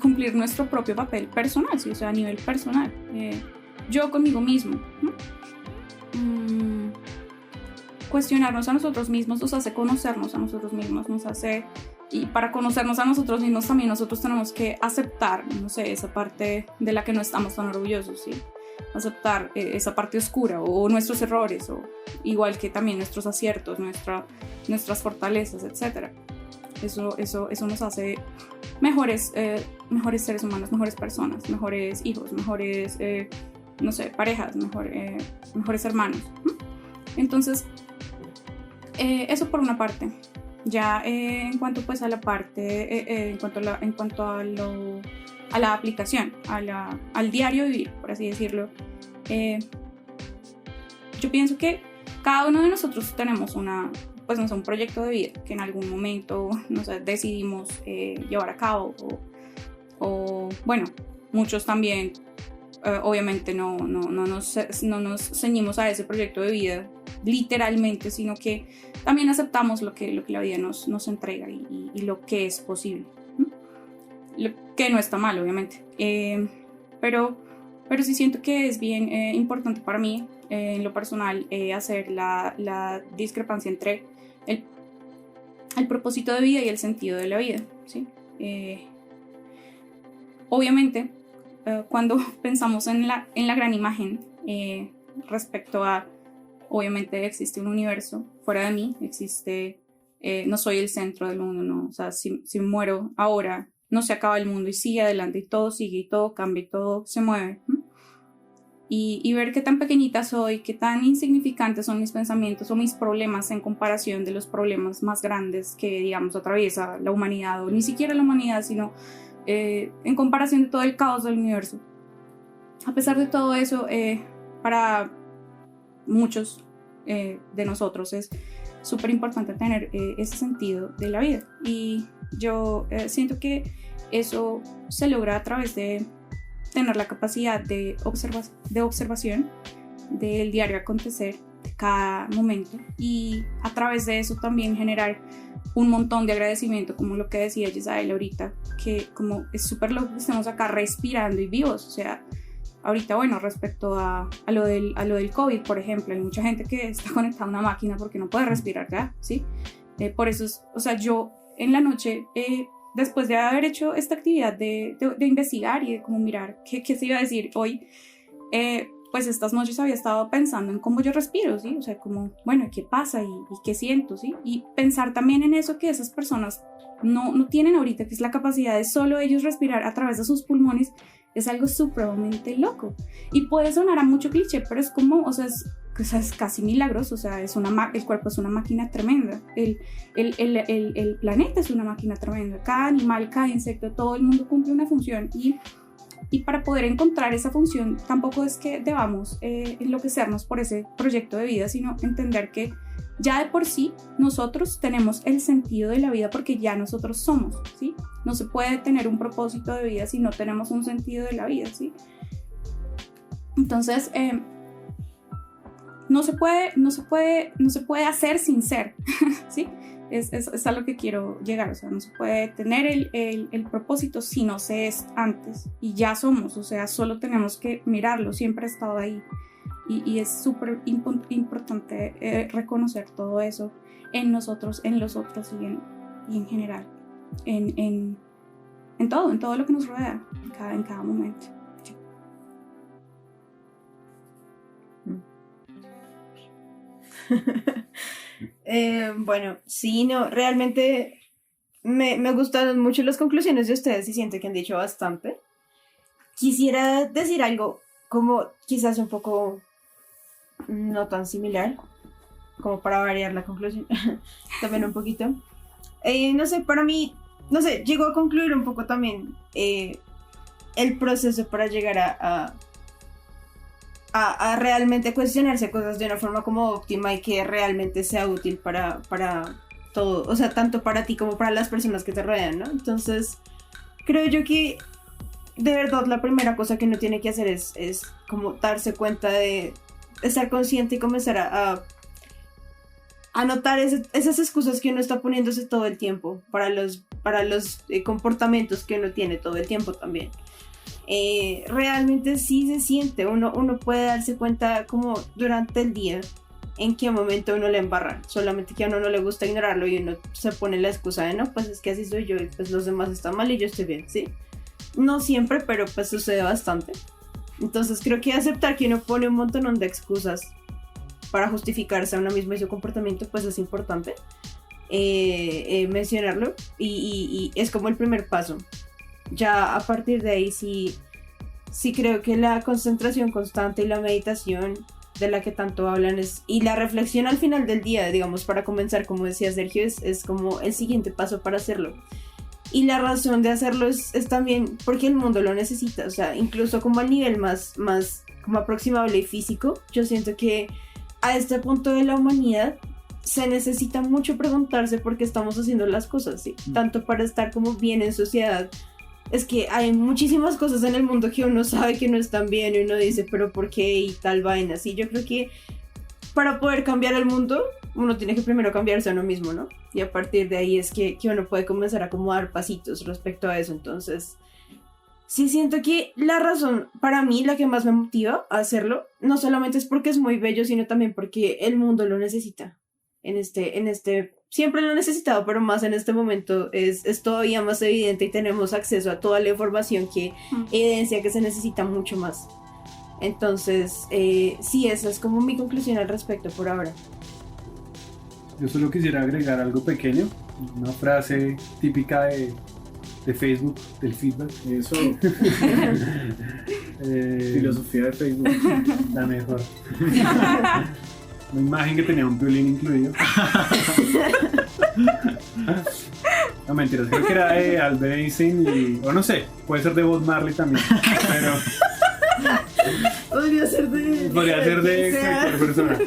cumplir nuestro propio papel personal, ¿sí? O sea, a nivel personal, yo conmigo mismo, ¿no? Cuestionarnos a nosotros mismos nos hace conocernos a nosotros mismos, y para conocernos a nosotros mismos también nosotros tenemos que aceptar, no sé, esa parte de la que no estamos tan orgullosos, ¿sí? Aceptar esa parte oscura o nuestros errores, o igual que también nuestros aciertos, nuestras fortalezas, etc. Eso nos hace mejores seres humanos, mejores personas, mejores hijos, mejores, no sé, parejas, mejores hermanos. Entonces, eso por una parte. Ya en cuanto pues a la parte, en cuanto a la aplicación, al diario vivir, por así decirlo, yo pienso que cada uno de nosotros tenemos un proyecto de vida que en algún momento, no sé, decidimos llevar a cabo, o bueno, muchos también obviamente no nos ceñimos a ese proyecto de vida literalmente, sino que también aceptamos lo que la vida nos entrega y lo que es posible, lo que no está mal, obviamente, pero sí siento que es bien importante para mí en lo personal hacer la discrepancia entre el propósito de vida y el sentido de la vida, ¿sí? Obviamente cuando pensamos en la gran imagen respecto a, obviamente existe un universo fuera de mí, no soy el centro del mundo, no, o sea, si muero ahora no se acaba el mundo y sigue adelante y todo sigue y todo cambia y todo se mueve, y ver qué tan pequeñita soy, qué tan insignificantes son mis pensamientos o mis problemas en comparación de los problemas más grandes que, digamos, atraviesa la humanidad, o ni siquiera la humanidad, sino en comparación de todo el caos del universo. A pesar de todo eso, para muchos de nosotros es súper importante tener ese sentido de la vida. Y yo siento que eso se logra a través de tener la capacidad de observación del diario acontecer de cada momento, y a través de eso también generar un montón de agradecimiento, como lo que decía Yesael ahorita, que como es súper loco que estemos acá respirando y vivos. O sea, ahorita, bueno, respecto a lo del COVID, por ejemplo, hay mucha gente que está conectada a una máquina porque no puede respirar ya, ¿sí? Por eso, o sea, yo en la noche, después de haber hecho esta actividad de investigar y de como mirar qué se iba a decir hoy, pues estas noches había estado pensando en cómo yo respiro, ¿sí? O sea, como, bueno, ¿qué pasa y qué siento, ¿sí? Y pensar también en eso que esas personas no tienen ahorita, que es la capacidad de solo ellos respirar a través de sus pulmones, es algo supremamente loco. Y puede sonar a mucho cliché, pero es como, o sea, es casi milagroso. O sea, el cuerpo es una máquina tremenda, el planeta es una máquina tremenda, cada animal, cada insecto, todo el mundo cumple una función, y para poder encontrar esa función tampoco es que debamos enloquecernos por ese proyecto de vida, sino entender que ya de por sí nosotros tenemos el sentido de la vida porque ya nosotros somos, ¿sí? No se puede tener un propósito de vida si no tenemos un sentido de la vida, ¿sí? Entonces, no se puede hacer sin ser, ¿sí? Es a lo que quiero llegar. O sea, no se puede tener el propósito si no se es antes, y ya somos. O sea, solo tenemos que mirarlo, siempre ha estado ahí, y es súper importante reconocer todo eso en nosotros, en los otros y en general, en todo lo que nos rodea en cada momento. Bueno, sí, no, realmente me gustaron mucho las conclusiones de ustedes y siento que han dicho bastante. Quisiera decir algo como quizás un poco no tan similar, como para variar la conclusión, también un poquito. No sé, para mí, no sé, llegó a concluir un poco también el proceso para llegar a realmente cuestionarse cosas de una forma como óptima y que realmente sea útil para todo, o sea, tanto para ti como para las personas que te rodean, ¿no? Entonces, creo yo que de verdad la primera cosa que uno tiene que hacer es como darse cuenta de estar consciente y comenzar a notar esas excusas que uno está poniéndose todo el tiempo para los comportamientos que uno tiene todo el tiempo también. Realmente sí se siente, uno puede darse cuenta como durante el día en qué momento uno le embarra, solamente que a uno no le gusta ignorarlo y uno se pone la excusa de no, pues es que así soy yo y pues los demás están mal y yo estoy bien, ¿sí? No siempre, pero pues sucede bastante. Entonces creo que aceptar que uno pone un montón de excusas para justificarse a uno mismo y su comportamiento, pues es importante mencionarlo, y es como el primer paso. Ya a partir de ahí sí creo que la concentración constante y la meditación de la que tanto hablan y la reflexión al final del día, digamos, para comenzar, como decía Sergio, es como el siguiente paso para hacerlo. Y la razón de hacerlo es también porque el mundo lo necesita. O sea, incluso como al nivel más como aproximable y físico, yo siento que a este punto de la humanidad se necesita mucho preguntarse por qué estamos haciendo las cosas, ¿sí? Tanto para estar como bien en sociedad. Es que hay muchísimas cosas en el mundo que uno sabe que no están bien y uno dice, pero ¿por qué? Y tal vaina. Sí, yo creo que para poder cambiar el mundo, uno tiene que primero cambiarse a uno mismo, ¿no? Y a partir de ahí es que uno puede comenzar a acomodar pasitos respecto a eso. Entonces, sí siento que la razón, para mí, la que más me motiva a hacerlo, no solamente es porque es muy bello, sino también porque el mundo lo necesita. Siempre lo he necesitado, pero más en este momento es todavía más evidente y tenemos acceso a toda la información que evidencia que se necesita mucho más. Entonces, sí, esa es como mi conclusión al respecto por ahora. Yo solo quisiera agregar algo pequeño, una frase típica de Facebook, del feedback. Eso. Filosofía de Facebook. La mejor. Una imagen que tenía un violín incluido. No, mentiras, creo que era de Albert Einstein o no sé, puede ser de Bob Marley también, pero podría ser de cualquier persona.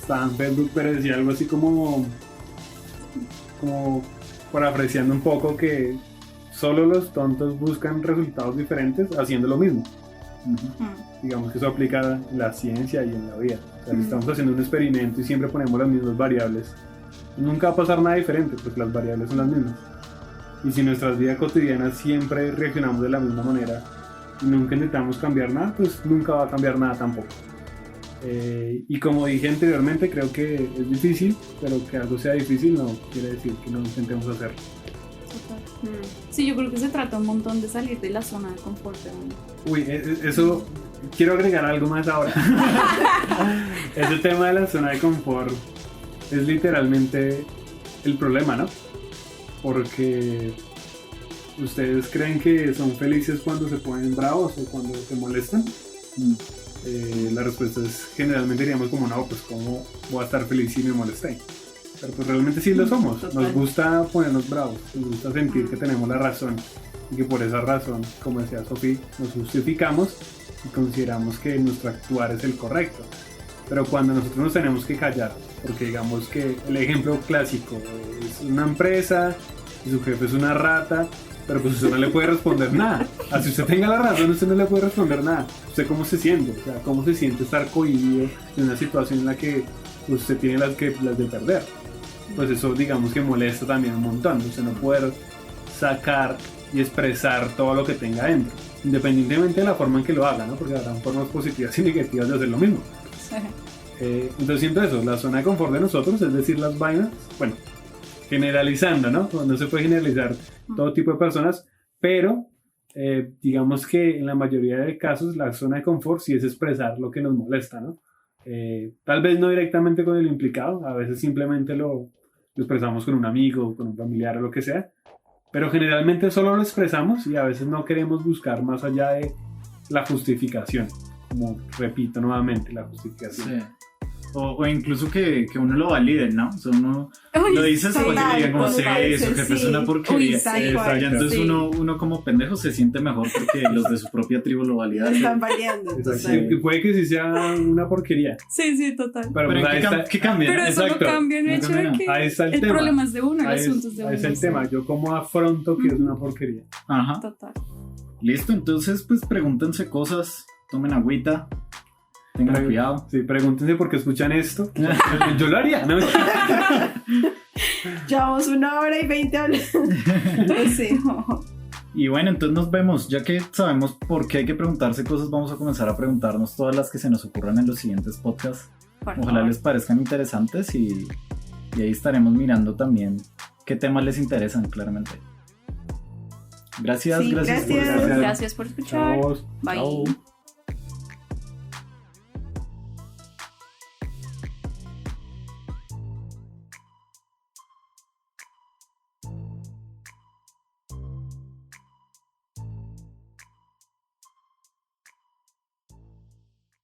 estaba en Facebook, pero decía algo así como parafraseando un poco que solo los tontos buscan resultados diferentes haciendo lo mismo. Digamos que eso aplica en la ciencia y en la vida. O sea, si estamos haciendo un experimento y siempre ponemos las mismas variables, nunca va a pasar nada diferente porque las variables son las mismas. Y si en nuestras vidas cotidianas siempre reaccionamos de la misma manera y nunca intentamos cambiar nada, pues nunca va a cambiar nada tampoco. Y como dije anteriormente, creo que es difícil, pero que algo sea difícil no quiere decir que no intentemos hacerlo. Sí, yo creo que se trata un montón de salir de la zona de confort de uno. Uy, eso, quiero agregar algo más ahora. Ese tema de la zona de confort es literalmente el problema, ¿no? Porque ustedes creen que son felices cuando se ponen bravos o cuando se molestan. La respuesta es generalmente diríamos como no, pues cómo voy a estar feliz si me molesté. Pero pues realmente sí lo somos. Total. Nos gusta ponernos bravos, nos gusta sentir que tenemos la razón y que por esa razón, como decía Sofía, nos justificamos y consideramos que nuestro actuar es el correcto. Pero cuando nosotros nos tenemos que callar, porque digamos que el ejemplo clásico es una empresa y su jefe es una rata, pero pues usted no le puede responder nada. Así usted tenga la razón, usted no le puede responder nada. ¿Usted cómo se siente? O sea, ¿cómo se siente estar cohibido en una situación en la que usted tiene las de perder? Pues eso digamos que molesta también un montón. Usted no puede sacar y expresar todo lo que tenga dentro, independientemente de la forma en que lo haga, ¿no? Porque habrán formas positivas y negativas de hacer lo mismo. Entonces siento eso, la zona de confort de nosotros, es decir, las vainas, bueno, generalizando, ¿no? No se puede generalizar todo tipo de personas, pero digamos que en la mayoría de casos la zona de confort sí es expresar lo que nos molesta, ¿no? Tal vez no directamente con el implicado, a veces simplemente lo expresamos con un amigo, con un familiar o lo que sea, pero generalmente solo lo expresamos y a veces no queremos buscar más allá de la justificación, como repito nuevamente, la justificación. Sí. O incluso que uno lo valide, ¿no? O sea, uno Uy, lo dice así porque le digan, como total, sé, eso, sí, jefe, es sí. una porquería. Uy, tal cual, Ya entonces sí. uno como pendejo se siente mejor porque los de su propia tribu lo Lo validan. están variando. Exacto. Entonces, Y puede que sí sea una porquería, Sí, total. pero Pero pues ahí está, ¿qué cambia? Pero eso exacto. no cambia el No hecho cambia de que ahí está el el tema. problema es de uno, el Ahí asunto es de uno. es el sí. tema, yo cómo afronto que es una porquería. Ajá. Total. Listo, entonces pues pregúntense cosas, tomen agüita, tengan cuidado. Sí, pregúntense por qué escuchan esto. Yo lo haría, ¿no? llevamos 1 hora y 20 hablando. Pues sí. Y bueno, entonces nos vemos. Ya que sabemos por qué hay que preguntarse cosas, vamos a comenzar a preguntarnos todas las que se nos ocurran en los siguientes podcasts. Por Ojalá favor. les parezcan interesantes y ahí estaremos mirando también qué temas les interesan, claramente. Gracias, Sí, gracias. gracias. Gracias por escuchar. Chao. Bye. Chao.